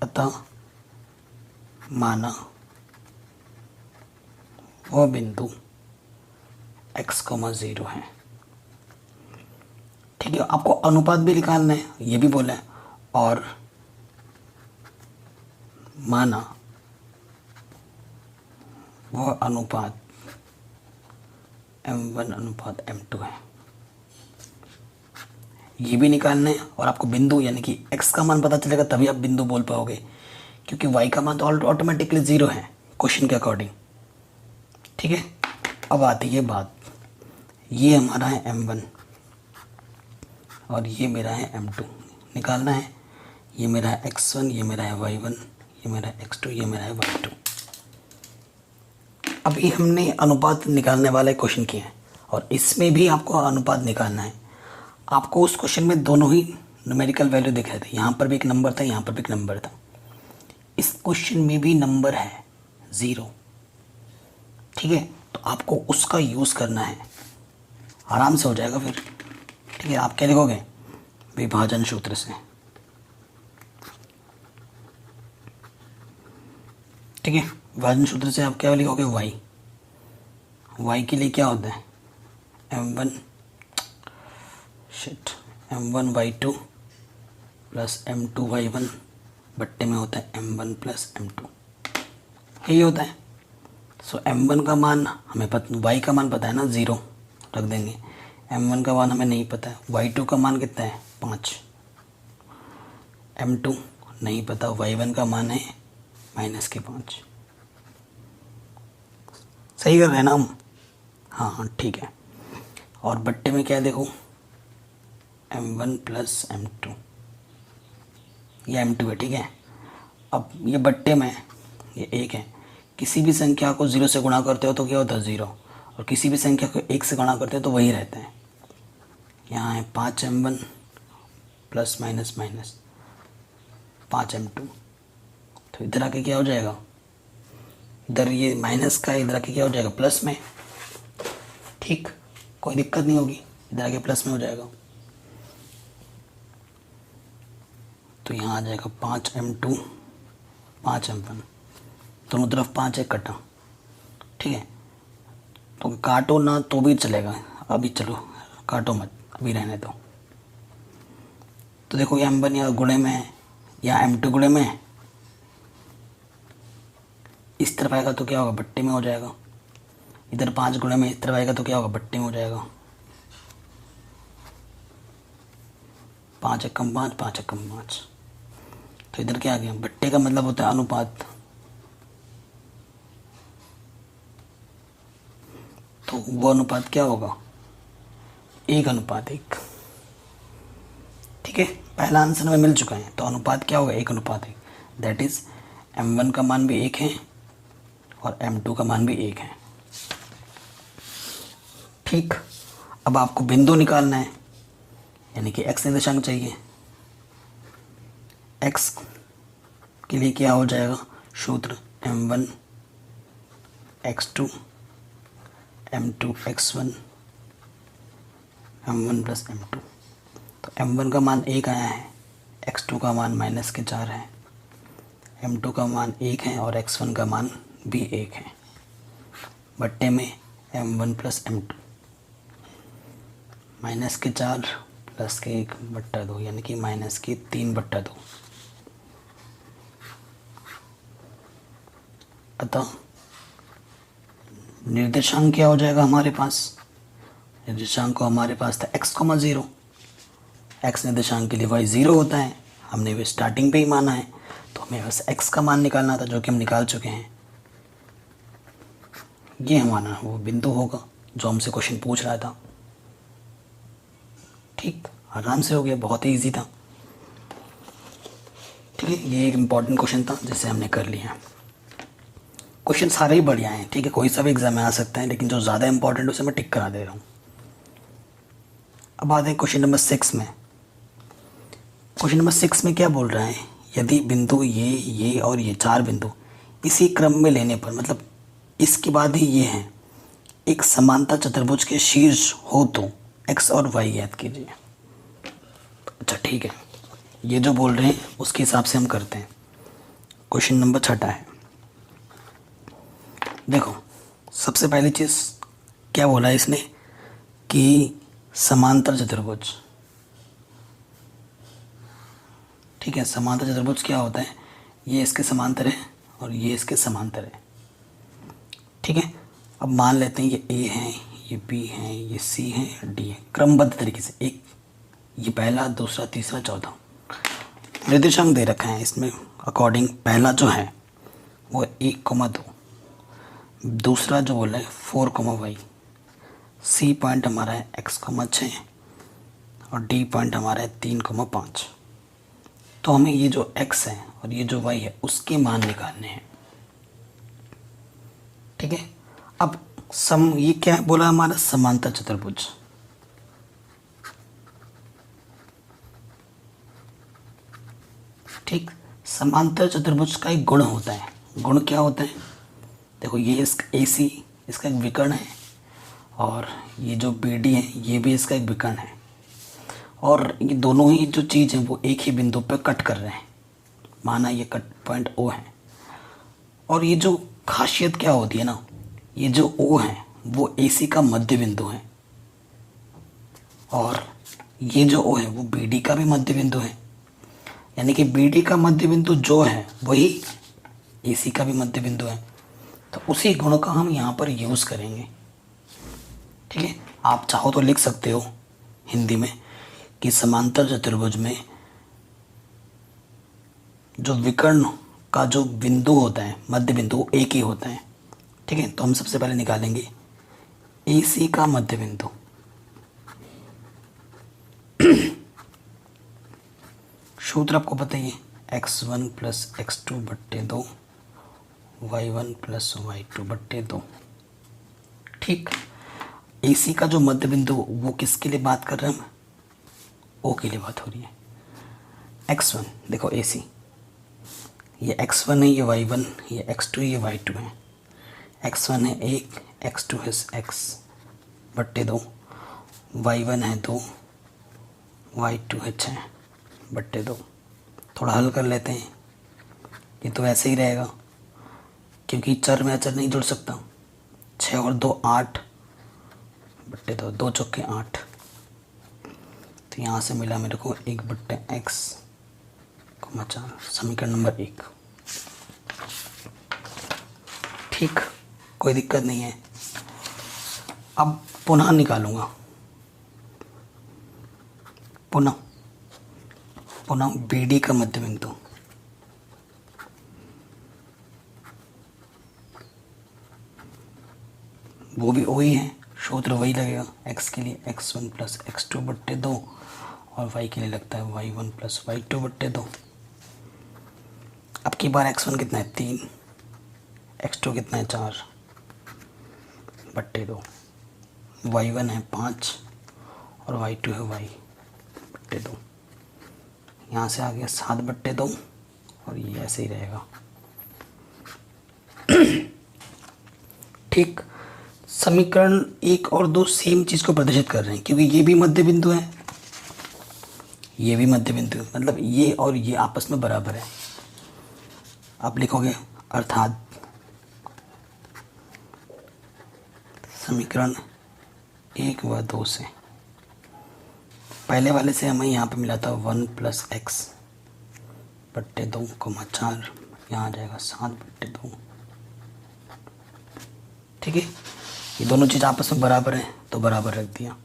अतः माना वह बिंदु x, 0 है। ठीक है, आपको अनुपात भी निकालना है, ये भी बोला है, और माना वह अनुपात m1:m2 है, ये भी निकालना है। और आपको बिंदु यानी कि x का मान पता चलेगा तभी आप बिंदु बोल पाओगे, क्योंकि y का मान तो ऑटोमेटिकली 0 है क्वेश्चन के अकॉर्डिंग। ठीक है, अब आती है बात, ये हमारा है m1 और ये मेरा है m2, निकालना है। ये मेरा है x1, ये मेरा है y1, ये मेरा है x2, ये मेरा है y2। अभी हमने अनुपात निकालने वाले क्वेश्चन किए हैं और इसमें भी आपको अनुपात निकालना है। आपको उस क्वेश्चन में दोनों ही न्यूमेरिकल वैल्यू दिख रहे थे, यहाँ पर भी एक नंबर था, यहाँ पर भी एक नंबर था। इस क्वेश्चन में भी नंबर है 0, ठीक है, तो आपको उसका यूज़ करना है, आराम से हो जाएगा फिर। ठीक है, आप क्या लिखोगे, विभाजन सूत्र से। ठीक है, विभाजन सूत्र से आप क्या लिखोगे, y के लिए क्या होता है, m1 y2 plus m2 y1 बट्टे में होता है m1 प्लस m2, यही होता है। सो m1 का मान हमें y का मान पता है ना, 0 रख देंगे। m1 का मान हमें नहीं पता है, y2 का मान कितना है, 5, m2 नहीं पता, y1 का मान है -5। सही कर रहे हैं ना हम, हाँ ठीक है। और बट्टे में क्या है देखो, m1 प्लस m2, ये m2 है, ठीक है। अब ये बट्टे में ये 1 है, किसी भी संख्या को 0 से गुणा करते हो तो क्या होता है, 0, और किसी भी संख्या को 1 से गुणा करते हो तो वही रहता है। यहाँ है 5m1 प्लस माइनस 5m2, तो इधर आके क्या हो जाएगा, इधर ये माइनस का इधर आके क्या हो जाएगा, प्लस में। ठीक, कोई दिक्कत नहीं होगी, इधर आके प्लस में हो जाएगा। तो यहाँ आ जाएगा 5m2 5m1, दोनों तरफ 5 है कटा, ठीक है। तो काटो ना तो भी चलेगा, अभी चलो काटो मत, अभी रहने दो। तो देखो ये m1 या गुणे में है या m2 गुणे में है, इस तरफ आएगा तो क्या होगा, बट्टे में हो जाएगा। इधर 5 गुणे में इस तरफ आएगा तो क्या होगा, बट्टे में हो जाएगा। 5 एकम 5 5 एकम 5, तो इधर क्या आ गया, बट्टे का मतलब होता है अनुपात, तो वो अनुपात क्या होगा, 1:1। ठीक है, पहला आंसर में मिल चुका है, तो अनुपात क्या होगा, 1:1। दैट इज m1 का मान भी 1 है और m2 का मान भी 1 है। ठीक, अब आपको बिंदु निकालना है, यानी कि x निर्देशांक चाहिए। x के लिए क्या हो जाएगा, सूत्र m1 x2 m2 x1 m1 plus m2। तो m1 का मान 1 आया है, x2 का मान -4 है, m2 का मान 1 है और x1 का मान भी 1 है, बट्टे में m1 प्लस m2, -4 प्लस के 1/2 यानी कि -3/2। अतः निर्देशांक क्या हो जाएगा हमारे पास, निर्देशांक को हमारे पास था x, 0। x निर्देशांक के लिए y 0 होता है, हमने वो स्टार्टिंग पे ही माना है, तो हमें बस x का मान निकालना था, जो कि हम निकाल चुके हैं। ये हमारा वो बिंदु होगा जो हमसे क्वेश्चन पूछ रहा था। ठीक, आराम से हो गया, बहुत ही ईजी था। ठीक है, ये एक इम्पॉर्टेंट क्वेश्चन था जिसे हमने कर लिया। क्वेश्चन सारे ही बढ़िया हैं, ठीक है, कोई सा भी एग्जाम में आ सकता है, लेकिन जो ज़्यादा इंपॉर्टेंट उसे मैं टिक करा दे रहा हूँ। अब आते हैं क्वेश्चन नंबर 6 में। क्वेश्चन नंबर 6 में क्या बोल रहा है, यदि बिंदु ये और ये 4 बिंदु इसी क्रम में लेने पर, मतलब इसके बाद ही ये हैं, एक समांतर चतुर्भुज के शीर्ष हो तो x और y याद कीजिए। अच्छा ठीक है, ये जो बोल रहे हैं उसके हिसाब से हम करते हैं। क्वेश्चन नंबर 6 है, देखो सबसे पहली चीज़ क्या बोला है इसने कि समांतर चतुर्भुज। ठीक है, समांतर चतुर्भुज क्या होता है, ये इसके समांतर है और ये इसके समांतर है। ठीक है, अब मान लेते हैं ये A है, ये B है, ये C है, D है, क्रमबद्ध तरीके से, एक ये पहला, दूसरा, तीसरा, चौथा। निर्देशांक दे रखा है इसमें अकॉर्डिंग, पहला जो है वो 1,2, दूसरा जो बोला है 4,y, C पॉइंट हमारा है x,6 और D पॉइंट हमारा है 3,5। तो हमें ये जो x है और ये जो y है उसके मान निकालने हैं। ठीक है, अब ये क्या बोला हमारा, समांतर चतुर्भुज। ठीक, समांतर चतुर्भुज का एक गुण होता है। गुण क्या होता है? देखो ये इसका AC इसका एक विकर्ण है, और ये जो BD है ये भी इसका एक विकर्ण है, और ये दोनों ही जो चीज़ है वो एक ही बिंदु पर कट कर रहे हैं। माना ये कट पॉइंट O है, और ये जो खासियत क्या होती है ना, ये जो O है वो AC का मध्य बिंदु है, और ये जो O है वो BD का भी मध्य बिंदु है। यानी कि BD का मध्य बिंदु जो है वही AC का भी मध्य बिंदु है। तो उसी गुण का हम यहाँ पर यूज़ करेंगे। ठीक है, आप चाहो तो लिख सकते हो हिंदी में कि समांतर चतुर्भुज में जो विकर्ण का जो बिंदु होता है, मध्य बिंदु, वो एक ही होता है। ठीक है, तो हम सबसे पहले निकालेंगे AC का मध्य बिंदु। सूत्र आपको पता ही है, x1 प्लस x2 बट्टे 2, y1 प्लस y2 बट्टे 2। ठीक, AC का जो मध्य बिंदु वो किसके लिए बात कर रहे हैं हम? O के लिए बात हो रही है। x1 देखो AC, ये x1 है, ये y1, ये x2, ये y2 है। x1 है 1, x2 है x बट्टे 2, y1 है 2, y2 है 6 बट्टे 2। थोड़ा हल कर लेते हैं। ये तो ऐसे ही रहेगा क्योंकि चर में अचर नहीं जुड़ सकता। 6 और 2 8 बट्टे 2, 2 चौके 8। तो यहाँ से मिला मेरे को 1 बट्टे x, 4, समीकरण नंबर 1। ठीक, कोई दिक्कत नहीं है। अब पुनः निकालूंगा, पुनः BD का मध्य बिंदु। वो भी वही है, सूत्र वही लगेगा। x के लिए x1 प्लस x2 बट्टे 2, और y के लिए लगता है y1 प्लस y2 बट्टे 2। अब की बार x1 कितना है 3, x2 कितना है 4 बट्टे 2, y1 है 5 और y2 है y बट्टे 2। यहाँ से आ गया 7 बट्टे 2, और ये ऐसे ही रहेगा। ठीक, समीकरण 1 और 2 सेम चीज़ को प्रदर्शित कर रहे हैं, क्योंकि ये भी मध्य बिंदु है, ये भी मध्य बिंदु है, मतलब ये और ये आपस में बराबर है। आप लिखोगे अर्थात समीकरण 1 व 2 से, पहले वाले से हमें यहाँ पे मिला था 1 प्लस x बट्टे 2, 4, यहाँ आ जाएगा 7 बट्टे 2। ठीक है, ये दोनों चीज़ आपस में बराबर हैं तो बराबर रख दिया।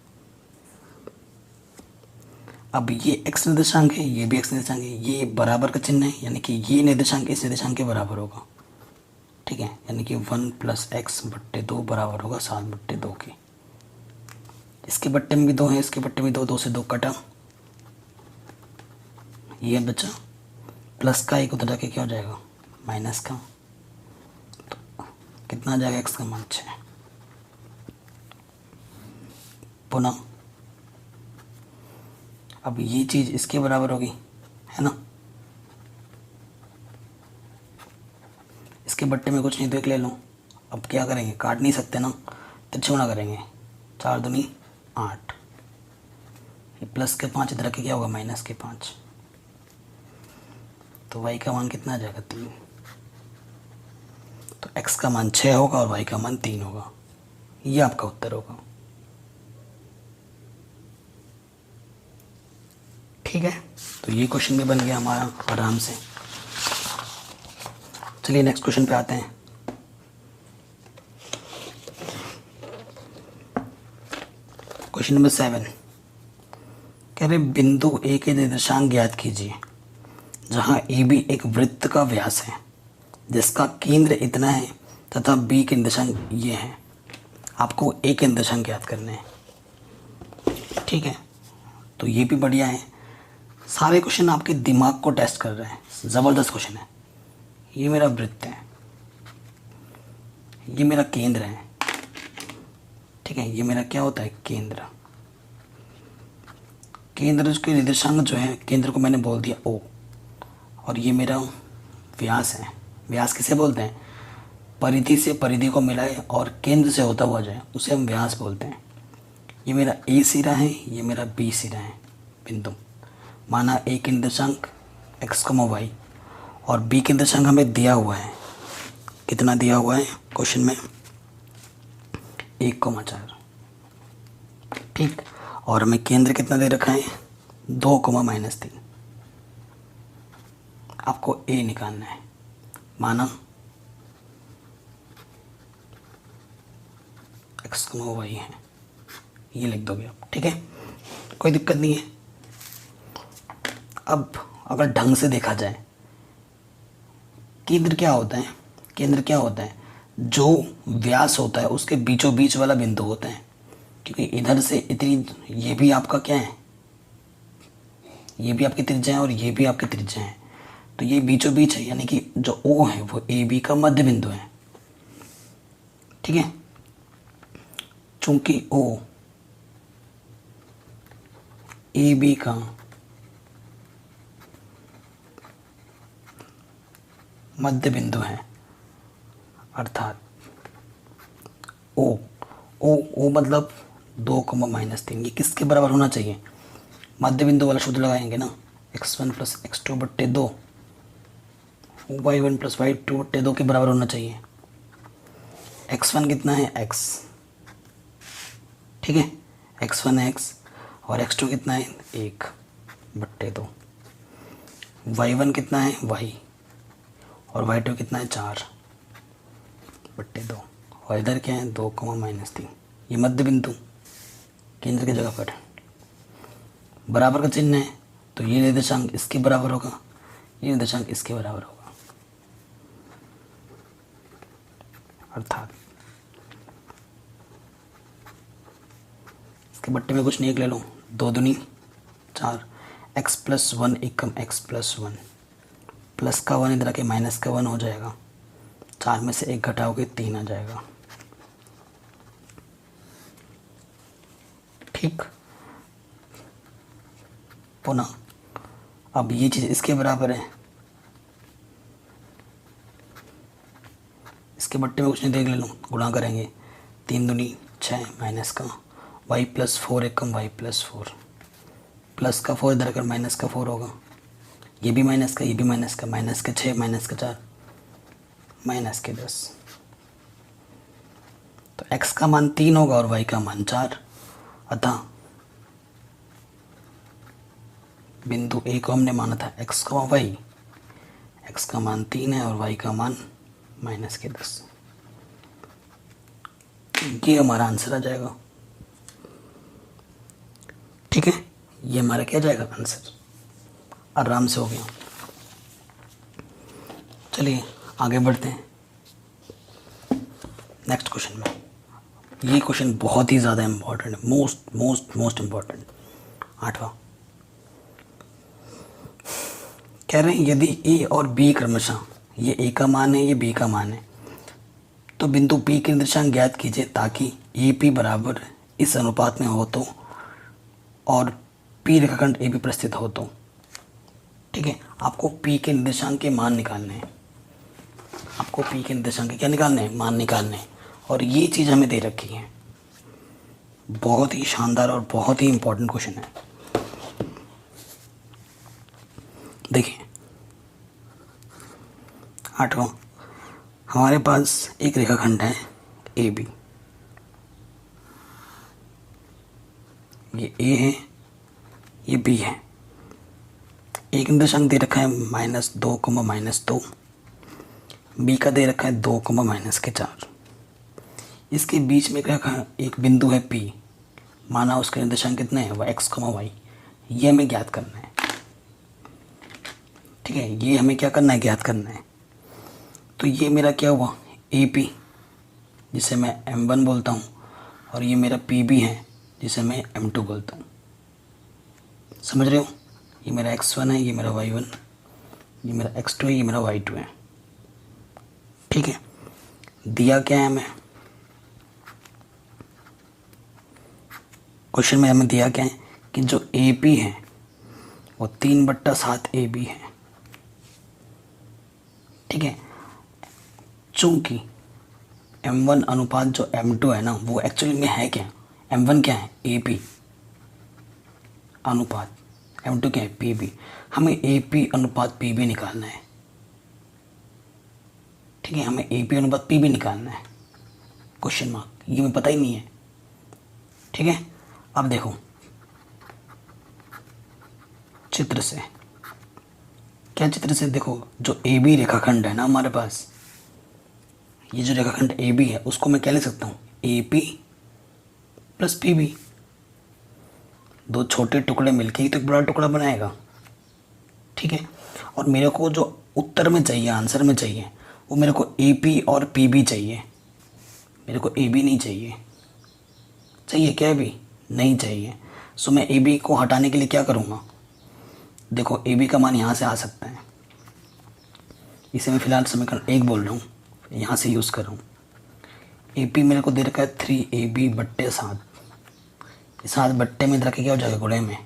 अब ये x निर्देशांक है, ये भी x निर्देशांक है, ये बराबर का चिन्ह है, यानी कि ये निर्देशांक इस निर्देशांक के बराबर होगा। ठीक है, यानी कि 1 प्लस x बट्टे 2 बराबर होगा 7 बट्टे 2 के। इसके बट्टे में भी 2 है, इसके बट्टे में 2, 2 से 2 कटा, ये बचा, प्लस का एक उधर जाके क्या हो जाएगा माइनस का, तो कितना आ जाएगा x का मान 6। पुनः अब ये चीज़ इसके बराबर होगी, है ना। इसके बट्टे में कुछ नहीं तो एक ले लो। अब क्या करेंगे, काट नहीं सकते ना, तिरछुना करेंगे। 4 दूनी 8, ये प्लस के 5 इधर के क्या होगा माइनस के 5, तो y का मान कितना आ जाएगा 3। तो x का मान 6 होगा और y का मान 3 होगा। ये आपका उत्तर होगा। ठीक है, तो ये क्वेश्चन भी बन गया हमारा आराम से। चलिए नेक्स्ट क्वेश्चन पे आते हैं। क्वेश्चन नंबर 7 कह रहे बिंदु A के निर्देशांक ज्ञात कीजिए जहां AB एक वृत्त का व्यास है जिसका केंद्र इतना है तथा B के निर्देशांक ये हैं। आपको A के निर्देशांक ज्ञात करने हैं। ठीक है, तो ये भी बढ़िया है। सारे क्वेश्चन आपके दिमाग को टेस्ट कर रहे हैं, ज़बरदस्त क्वेश्चन है। ये मेरा वृत्त है, ये मेरा केंद्र है। ठीक है, ये मेरा क्या होता है केंद्र। केंद्र के निर्देशांक जो है, केंद्र को मैंने बोल दिया O, और ये मेरा व्यास है। व्यास किसे बोलते हैं? परिधि से परिधि को मिलाए और केंद्र से होता हुआ जाए, उसे हम व्यास बोलते हैं। ये मेरा ए सिरा है, ये मेरा बी सिरा है बिंदु। माना ए के निर्देशांक एक्स कमा वाई और बी के निर्देशांक हमें दिया हुआ है। कितना दिया हुआ है क्वेश्चन में? 1,4। ठीक। और हमें केंद्र कितना दे रखा है? 2,-3। आपको ए निकालना है। माना एक्स कमा वाई है, ये लिख दोगे आप। ठीक है, कोई दिक्कत नहीं है। अब अगर ढंग से देखा जाए, केंद्र क्या होता है? केंद्र क्या होता है? जो व्यास होता है उसके बीचों बीच वाला बिंदु होता है। क्योंकि इधर से इतनी, ये भी आपका क्या है? ये भी आपकी त्रिज्या है और ये भी आपकी त्रिज्या है। तो ये बीचों बीच है, यानी कि जो ओ है वो ए बी का मध्य बिंदु है। ठीक है, चूंकि ओ ए बी का मध्य बिंदु है, अर्थात ओ ओ ओ मतलब 2,-3, ये किसके बराबर होना चाहिए? मध्य बिंदु वाला सूत्र लगाएंगे ना, x1 + x2/2 y1 + y2/2 के बराबर होना चाहिए। x1 कितना है? x। ठीक है, x1 है x और x2 कितना है? 1/2। y1 कितना है? y और y2 कितना है? 4/2। और इधर क्या है? 2,-3। ये मध्य बिंदु केंद्र की जगह पर बराबर का चिन्ह है, तो ये निर्देशांक इसके बराबर होगा, ये निर्देशांक इसके बराबर होगा। अर्थात इसके बट्टे में कुछ नहीं, एक ले लो, 2 दूनी 4, x+1 एकम x+1, प्लस का 1 इधर के माइनस का 1 हो जाएगा, 4 में से 1 घटाओगे 3 आ जाएगा। ठीक, पुनः अब ये चीज़ इसके बराबर है, इसके बट्टे में कुछ नहीं, देख ले लो, गुणा करेंगे, 3 दूनी 6 माइनस का y+4 एकम y+4, प्लस का 4 इधर कर माइनस का 4 होगा, ये भी माइनस का, ये भी माइनस का, माइनस के 6 माइनस के 4 माइनस के 10। तो x का मान 3 होगा और y का मान 4। अतः बिंदु ए को हमने माना था x, y, x का मान 3 है और y का मान माइनस के 10। ये हमारा आंसर आ जाएगा। ठीक है, ये हमारा क्या जाएगा? आंसर। आराम से हो गया। चलिए आगे बढ़ते हैं नेक्स्ट क्वेश्चन में। ये क्वेश्चन बहुत ही ज़्यादा इम्पोर्टेंट है, मोस्ट इम्पोर्टेंट। 8वां कह रहे हैं यदि ए और बी क्रमशः, ये ए का मान है, ये बी का मान है, तो बिंदु पी के निर्देशांक ज्ञात कीजिए ताकि ए पी बराबर इस अनुपात में हो तो और पी रेखाखंड ए पी पर स्थित हो तो। ठीक है, आपको पी के निर्देशांक के मान निकालने हैं, आपको पी के निर्देशांक के क्या निकालने हैं? मान निकालने हैं। और ये चीज़ हमें दे रखी है, बहुत ही शानदार और बहुत ही इंपॉर्टेंट क्वेश्चन है। देखिए 8वां, हमारे पास एक रेखाखंड है ए बी, ये ए है, ये बी है, एक निर्देशांक दे रखा है -2, बी का दे रखा है 2, -4। इसके बीच में एक बिंदु है पी, माना उसके निर्देशांक कितने हैं? वह x, y। ये हमें ज्ञात करना है। ठीक है, ये हमें क्या करना है? ज्ञात करना है। तो ये मेरा क्या हुआ? ए पी, जिसे मैं m1 बोलता हूँ, और ये मेरा पी बी है, जिसे मैं m2 बोलता हूँ। समझ रहे हो? ये मेरा x1 है, ये मेरा y1, ये मेरा x2 है, ये मेरा y2 है। ठीक है, दिया क्या है हमें? क्वेश्चन में हमें दिया क्या है कि जो ए पी है वो 3/7 AB है। ठीक है। चूंकि m1 अनुपात जो m2 है ना, वो एक्चुअली में है क्या, m1 क्या है, AP अनुपात, m2 क्या है, PB। हमें AP अनुपात PB निकालना है। ठीक है, हमें AP अनुपात PB निकालना है, क्वेश्चन मार्क, ये हमें पता ही नहीं है। ठीक है, अब देखो चित्र से, क्या चित्र से, देखो जो AB रेखाखंड है ना हमारे पास, ये जो रेखाखंड AB है उसको मैं क्या लिख सकता हूँ, AP प्लस PB। दो छोटे टुकड़े मिलके ही तो एक बड़ा टुकड़ा बनाएगा। ठीक है, और मेरे को जो उत्तर में चाहिए, आंसर में चाहिए, वो मेरे को AP और PB चाहिए, मेरे को AB नहीं चाहिए। चाहिए क्या AB? नहीं चाहिए। सो मैं AB को हटाने के लिए क्या करूँगा, देखो AB का मान यहाँ से आ सकता है, इसे मैं फिलहाल समीकरण 1 बोल रहा हूँ, यहाँ से यूज़ कर रहा हूँ। AP मेरे को दे रखा है 3AB बट्टे 7, 7 बट्टे में इधर रखे क्या हो जाएगा, गुणे में,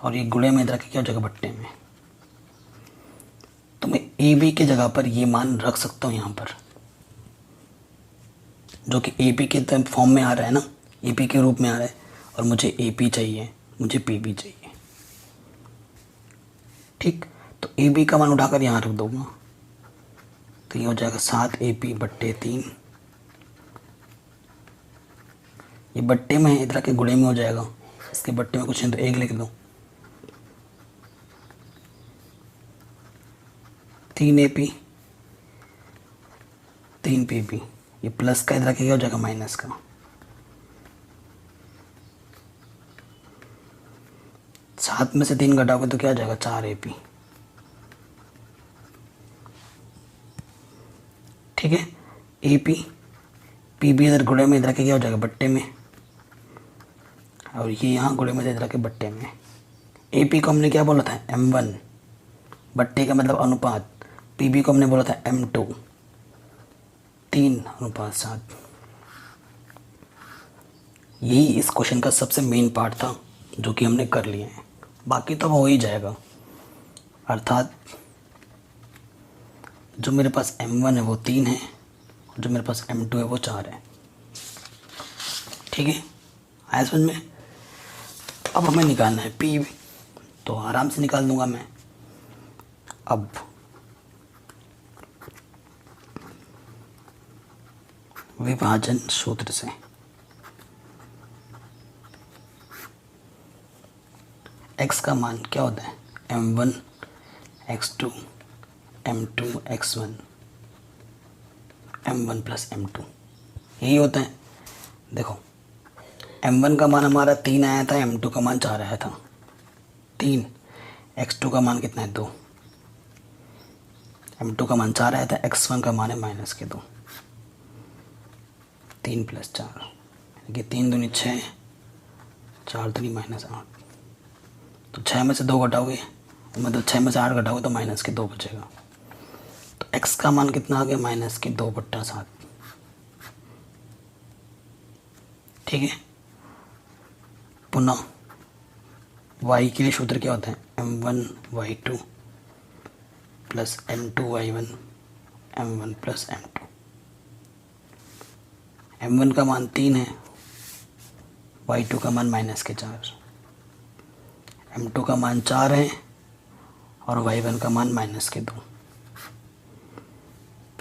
और ये गुणे में इधर रखे क्या हो जाएगा, बट्टे में। तो मैं AB की जगह पर ये मान रख सकता हूँ यहाँ पर, जो कि AP के फॉर्म में आ रहा है ना, AP के रूप में आ रहा है, और मुझे AP चाहिए, मुझे PB चाहिए। ठीक, तो AB का मान उठाकर यहाँ रख दूंगा, तो ये हो जाएगा 7AP बट्टे 3, ये बट्टे में है, इधर के गुणे में हो जाएगा, इसके बट्टे में कुछ नहीं तो 1 लिख दो, 3AP 3PB, ये प्लस का इधर के क्या हो जाएगा, माइनस का। सात में से 3 घटाओगे तो क्या हो जाएगा, 4AP। ठीक है, AP PB इधर गुणे में, इधर के क्या हो जाएगा, बट्टे में, और ये यहाँ गुणे में इधर के बट्टे में। AP को हमने क्या बोला था, M1, बट्टे का मतलब अनुपात। PB को हमने बोला था M2, 3:7। यही इस क्वेश्चन का सबसे मेन पार्ट था, जो कि हमने कर लिया है, बाकी तो हो ही जाएगा। अर्थात जो मेरे पास M1 है वो 3 है, और जो मेरे पास M2 है वो 4 है। ठीक है, आया समझ में। अब हमें निकालना है PB, तो आराम से निकाल दूंगा मैं। अब विभाजन सूत्र से x का मान क्या होता है, M1 x2 M2 x1 M1 plus M2, यही होता है। देखो M1 का मान हमारा 3 आया था, M2 का मान 4 आया था, 3, x2 का मान कितना है, 2, M2 का मान 4 आया था, x1 का मान है -2, 3 + 4, यानी 3 दूनी 6, 4 दूनी -8, तो 6 में से 2 घटाओगे, मतलब 6 में से 8 घटाओगे तो -2 बचेगा। तो x का मान कितना आ गया, -2/7। ठीक है, पुनः y के लिए सूत्र क्या होता है, M1 y2 plus M2 y1 M1 plus M2। M1 का मान 3 है, y2 का मान -4, M2 का मान 4 है, और y1 का मान -2,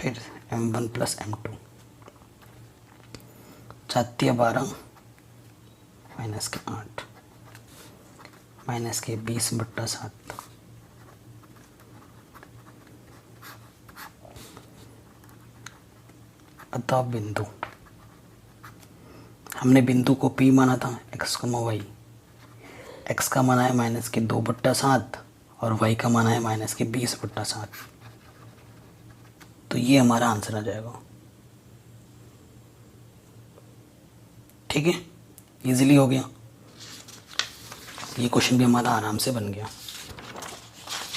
फिर M1 प्लस M2, 4 × 12 -8 -20/7। अतः बिंदु, हमने बिंदु को P माना था, x, y, x का मान है -2/7 और y का मान है -20/7। तो ये हमारा आंसर आ जाएगा। ठीक है, इजीली हो गया, ये क्वेश्चन भी हमारा आराम से बन गया।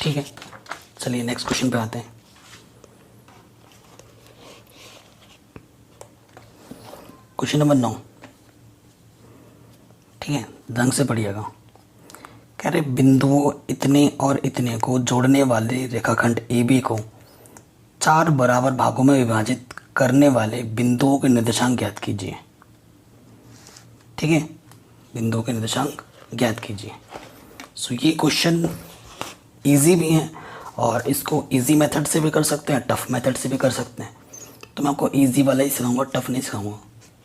ठीक है, चलिए नेक्स्ट क्वेश्चन पे आते हैं। Question number 9। ठीक है, ढंग से पढ़िएगा। कह रहे बिंदुओं इतने और इतने को जोड़ने वाले रेखाखंड AB को 4 बराबर भागों में विभाजित करने वाले बिंदुओं के निर्देशांक ज्ञात कीजिए। ठीक है, बिंदुओं के निर्देशांक ज्ञात कीजिए। सो ये क्वेश्चन इजी भी है और इसको इजी मेथड से भी कर सकते हैं, टफ मेथड से भी कर सकते हैं। तो मैं आपको इजी वाला ही सिखाऊंगा, टफ नहीं सिखाऊंगा,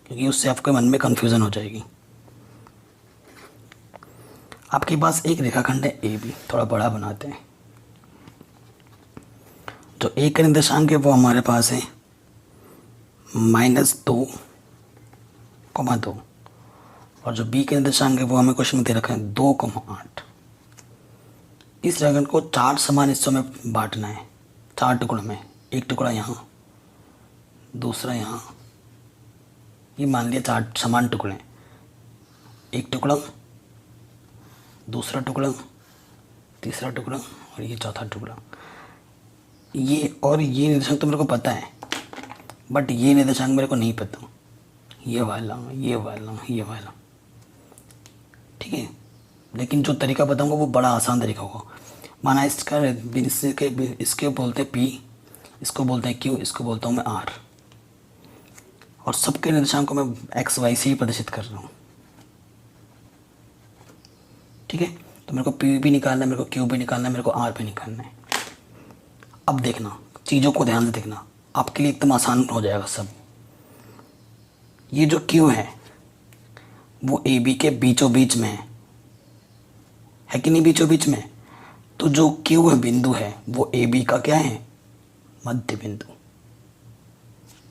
क्योंकि उससे आपके मन में कन्फ्यूज़न हो जाएगी। आपके पास एक रेखाखंड है AB, थोड़ा बड़ा बनाते हैं। जो A का निर्देशांक है वो हमारे पास है -2,2 और जो B का निर्देशांक है वो हमें क्वेश्चन में दे रखा है 2,8। इस रेखाखंड को 4 समान हिस्सों में बांटना है, 4 टुकड़ों में। एक टुकड़ा यहाँ, दूसरा यहाँ, ये मान लिया 4 समान टुकड़े। एक टुकड़ा, दूसरा टुकड़ा, तीसरा टुकड़ा और ये चौथा टुकड़ा। ये और ये निर्देशांक तो मेरे को पता है, बट ये निर्देशांक मेरे को नहीं पता। ये वाला, ये वाला, ये वाला। ठीक है, लेकिन जो तरीका बताऊंगा वो बड़ा आसान तरीका होगा। माना इसके बोलते हैं P, इसको बोलते हैं Q, इसको बोलता हूँ मैं R, और सबके निर्देशांक को मैं XY से ही प्रदर्शित कर रहा हूँ। ठीक है, तो मेरे को P भी निकालना है, मेरे को Q भी निकालना है, मेरे को R भी निकालना है। अब देखना, चीज़ों को ध्यान से देखना, आपके लिए एकदम आसान हो जाएगा सब। ये जो Q है वो AB के बीचों बीच में है कि नहीं, बीचों बीच में। तो जो Q है बिंदु है वो AB का क्या है, मध्य बिंदु।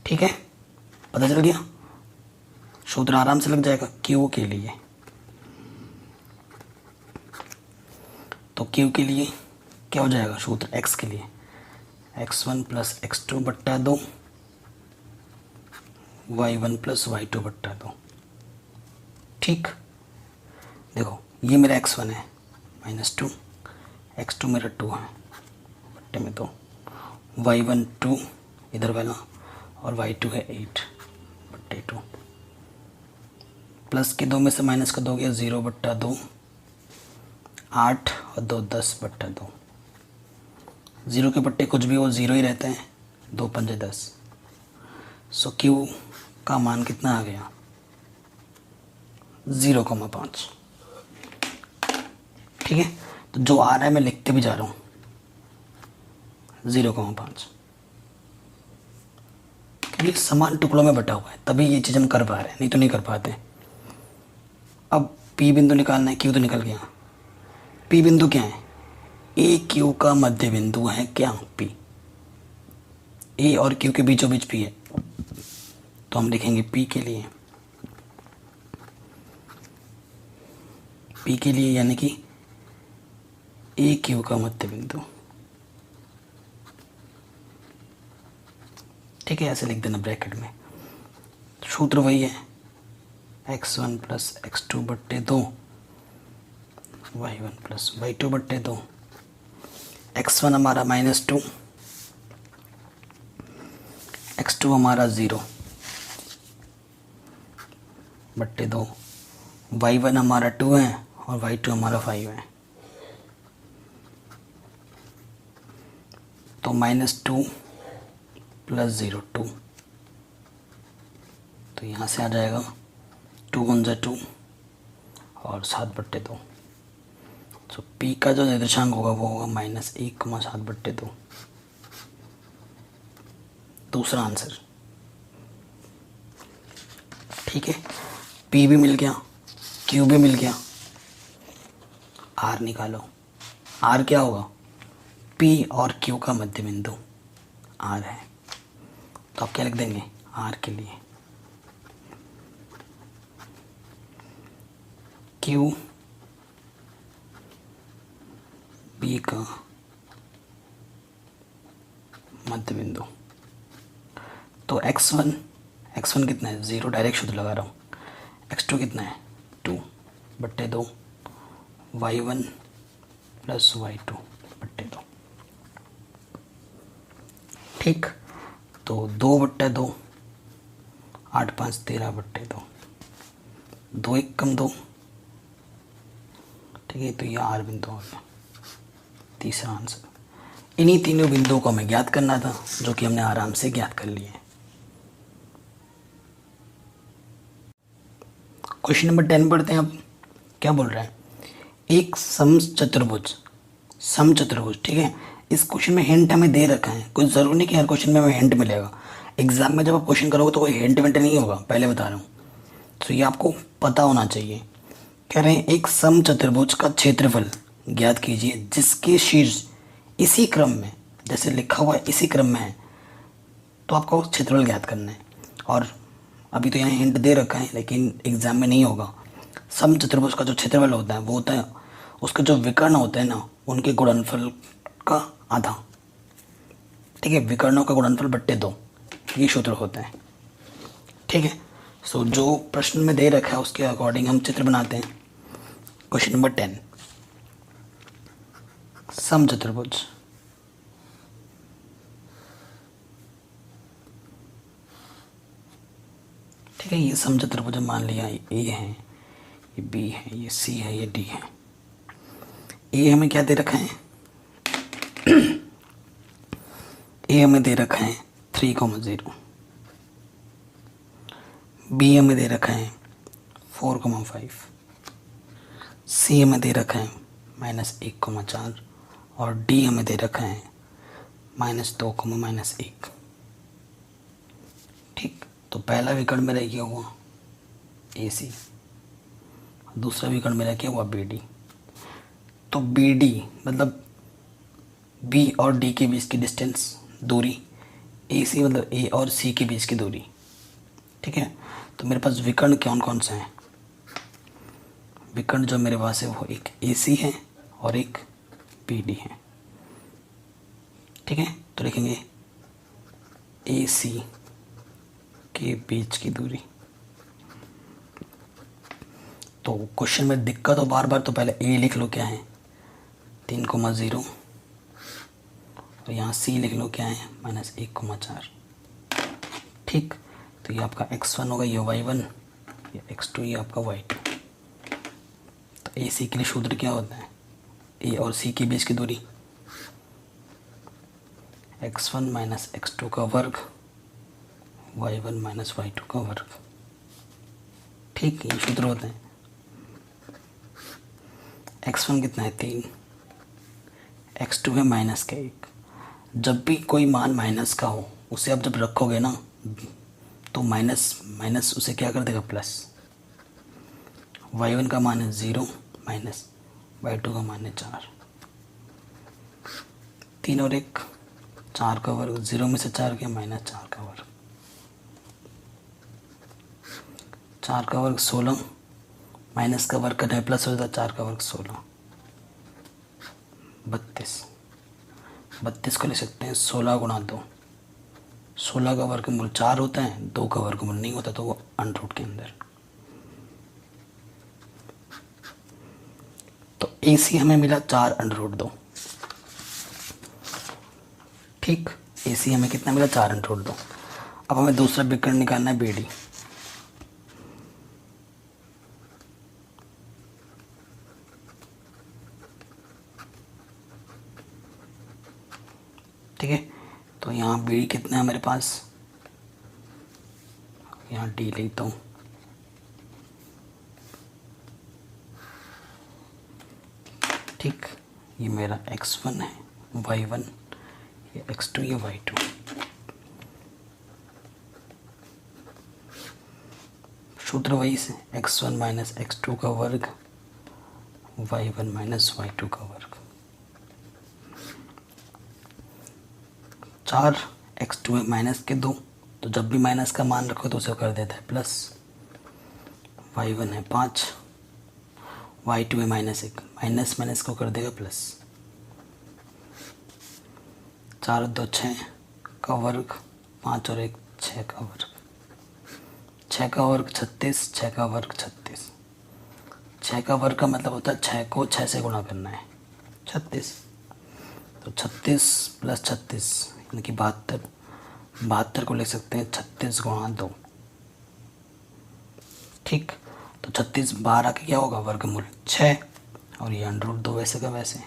ठीक है, पता चल गया, सूत्र आराम से लग जाएगा Q के लिए। तो Q के लिए क्या हो जाएगा सूत्र, X के लिए x1 + x2 बट्टा 2, y1 + y2 बट्टा 2। ठीक, देखो ये मेरा x1 है -2, x2 मेरा 2 है बट्टे में 2, y1 2 इधर वाला और y2 है 8 बट्टे 2। प्लस के 2 में से माइनस का 2 गया 0 बट्टा 2, 8 और 2 10 बट्टा 2। 0 के बट्टे कुछ भी हो 0 ही रहते हैं, 2 पंजे 10। सो Q का मान कितना आ गया, 0,5। ठीक है, तो जो आ रहा है मैं लिखते भी जा रहा हूँ 0,5, क्योंकि समान टुकड़ों में बटा हुआ है, तभी ये चीज़ हम कर पा रहे हैं, नहीं तो नहीं कर पाते। अब P बिंदु निकालना है, Q तो निकल गया। P बिंदु क्या है, A Q का मध्य बिंदु है क्या P, A और Q के बीचों बीच P है, तो हम लिखेंगे P के लिए, P के लिए यानी कि A Q का मध्य बिंदु। ठीक है, ऐसे लिख देना ब्रैकेट में। सूत्र वही है x1 + x2 बट्टे 2, y1 + y2 बट्टे 2। x1 हमारा -2, x2 हमारा 0 बट्टे 2, y1 हमारा 2 है और y2 हमारा 5 है। तो -2 + 0 2, तो यहाँ से आ जाएगा 2 × 2 और 7 बट्टे 2। तो P का जो निर्देशांक होगा वो होगा -1,7 बट्टे 2। दूसरा आंसर। ठीक है, P भी मिल गया, Q भी मिल गया, R निकालो। R क्या होगा, P और Q का मध्य बिंदु R है, तो आप क्या लिख देंगे R के लिए Q B का मध्य बिंदु। तो x1 कितना है 0, डायरेक्ट सूत्र लगा रहा हूँ। x2 कितना है 2 बट्टे 2, y1 + y2 बट्टे 2। ठीक, तो 2 बट्टे 2, 8 5 13 बट्टे 2, 2 1 कम 2, ठीक है, तो ये R बिंदु हो गया तीसरा आंसर। इन्हीं तीनों बिंदुओं को हमें ज्ञात करना था, जो कि हमने आराम से ज्ञात कर लिए। क्वेश्चन नंबर 10 पढ़ते हैं अब। क्या बोल रहा है, एक समचतुर्भुज, समचतुर्भुज, ठीक है। इस क्वेश्चन में हिंट हमें दे रखा है, कोई ज़रूरी नहीं कि हर क्वेश्चन में हमें हिंट मिलेगा। एग्जाम में जब आप क्वेश्चन करोगे तो कोई हिंट विंट नहीं होगा, पहले बता रहा हूँ, तो ये आपको पता होना चाहिए। कह रहे हैं एक समचतुर्भुज का क्षेत्रफल ज्ञात कीजिए जिसके शीर्ष इसी क्रम में, जैसे लिखा हुआ है इसी क्रम में है, तो आपको क्षेत्रफल ज्ञात करना है। और अभी तो यहाँ हिंट दे रखा है, लेकिन एग्जाम में नहीं होगा। समचतुर्भुज का जो क्षेत्रफल होता है वो होता है उसके जो विकर्ण होते हैं ना, उनके गुणनफल का आधा, ठीक है। विकर्णों का गुणनफल बट्टे 2, ये सूत्र होता है, ठीक है। सो जो प्रश्न में दे रखा है उसके अकॉर्डिंग हम चित्र बनाते हैं। क्वेश्चन नंबर 10, समचतुर्भुज, ठीक है। ये समचतुर्भुज मान लिया, ए है, ये बी है, ये सी है, ये डी है। ए हमें क्या दे रखा है, ए हमें दे रखा है 3,0, बी हमें दे रखा है 4,5, सी हमें दे रखा है -1,4 और डी हमें दे रखा है -2, -1, ठीक। तो पहला विकर्ण मेरा ये हुआ ए सी, दूसरा विकर्ण मेरा क्या हुआ बी डी। तो बी डी मतलब बी और डी के बीच की डिस्टेंस, दूरी, ए सी मतलब ए और सी के बीच की दूरी, ठीक है। तो मेरे पास विकर्ण कौन कौन से हैं, विकर्ण जो मेरे पास है वो एक ए सी है और एक बी डी है, ठीक है। तो लिखेंगे ए सी के बीच की दूरी। तो क्वेश्चन में दिक्कत हो बार बार, तो पहले ए लिख लो क्या है 3,0 और यहाँ सी लिख लो क्या है -1,4, ठीक। तो ये आपका x1 होगा, ये y1, ये x2, ये आपका y2। तो ए सी के लिए सूत्र क्या होता है, ए और सी के बीच की दूरी x1 - x2 का वर्ग, y1 - y2 का वर्ग, ठीक। ये सूत्र होते हैं। x1 कितना है 3, x2 है -1। जब भी कोई मान माइनस का हो उसे आप जब रखोगे ना, तो माइनस उसे क्या कर देगा प्लस। y1 का मान है 0 माइनस y2 का मान है 4, 3 और 1 4 का वर्ग, 0 में से 4 गया -4 का वर्ग, 4 का वर्ग 16, माइनस का वर्ग करना है प्लस हो जाता है, 4 का वर्ग 16, 32। 32 को लिख सकते हैं 16 × 2, 16 का वर्गमूल 4 होता है, 2 का वर्गमूल नहीं होता, तो वो अंडर के अंदर। तो ए सी हमें मिला 4√2, ठीक। ए सी हमें कितना मिला 4√2। अब हमें दूसरा विकर्ण निकालना है बी डी। ठीक है, तो यहाँ बी कितना है मेरे पास, यहाँ डी लेता हूँ, ठीक। ये मेरा x1 है, y1, ये x2, ये y2। सूत्र वही से x1 - x2 का वर्ग, y1 - y2 का वर्ग, 4, x2 है माइनस के 2, तो जब भी माइनस का मान रखो तो उसे कर देता है प्लस। y1 है 5, y2 है -1, माइनस को कर देगा प्लस। 4 और 2 6 का वर्ग, 5 और 1 6 का वर्ग, 6 का वर्ग 36, 6 का वर्ग 36। 6 का वर्ग का मतलब होता है 6 को 6 से गुणा करना है, 36। तो 36 + 36 यानी कि 72, 72 को लिख सकते हैं 36 × 2, ठीक। तो 36 12 का क्या होगा वर्गमूल 6, और ये √2 वैसे का वैसे,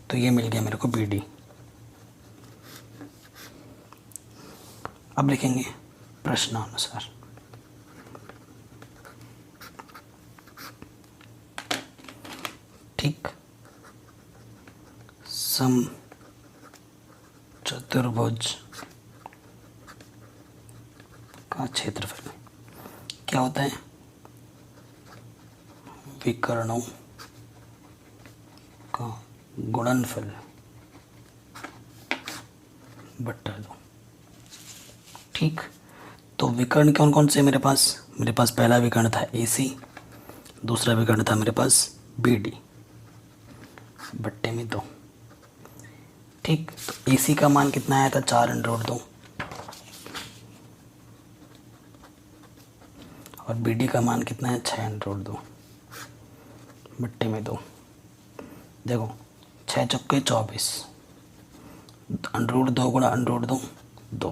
तो ये मिल गया मेरे को BD। अब लिखेंगे प्रश्नानुसार। ठीक, सम चतुर्भुज का क्षेत्रफल क्या होता है? विकर्णों का गुणनफल बट्टा 2। ठीक, तो विकर्ण कौन कौन से मेरे पास? मेरे पास पहला विकर्ण था AC, दूसरा विकर्ण था मेरे पास BD बट्टे में 2। ठीक, तो AC का मान कितना आया था? 4√2, और BD का मान कितना है? 6√2 बट्टे में 2। देखो 6 चौके 24, √2 गुणा √2 2,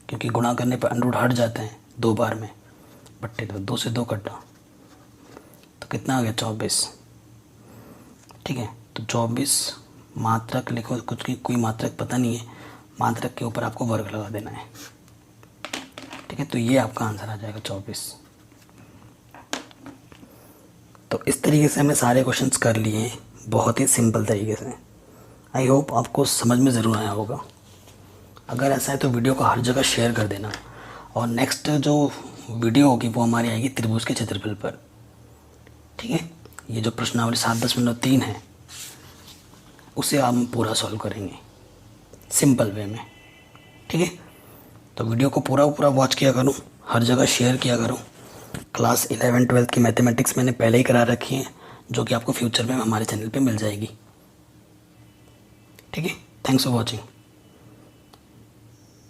क्योंकि गुणा करने पर √ हट जाते हैं 2 बार में, बट्टे 2, 2 से 2 कटा, तो कितना आ गया? 24। ठीक है, तो 24 मात्रक लिखो, कुछ की कोई मात्रक पता नहीं है, मात्रक के ऊपर आपको वर्ग लगा देना है। ठीक है, तो ये आपका आंसर आ जाएगा 24। तो इस तरीके से हमने सारे क्वेश्चंस कर लिए हैं, बहुत ही सिंपल तरीके से। आई होप आपको समझ में ज़रूर आया होगा। अगर ऐसा है तो वीडियो को हर जगह शेयर कर देना, और नेक्स्ट जो वीडियो होगी वो हमारी आएगी त्रिभुज के क्षेत्रफल पर। ठीक है, ये जो प्रश्नावली 7.3 है उसे हम पूरा सॉल्व करेंगे सिंपल वे में। ठीक है, तो वीडियो को पूरा वॉच किया करो, हर जगह शेयर किया करो। क्लास 11-12 की मैथमेटिक्स मैंने पहले ही करा रखी है, जो कि आपको फ्यूचर में हमारे चैनल पे मिल जाएगी। ठीक है, थैंक्स फॉर वॉचिंग।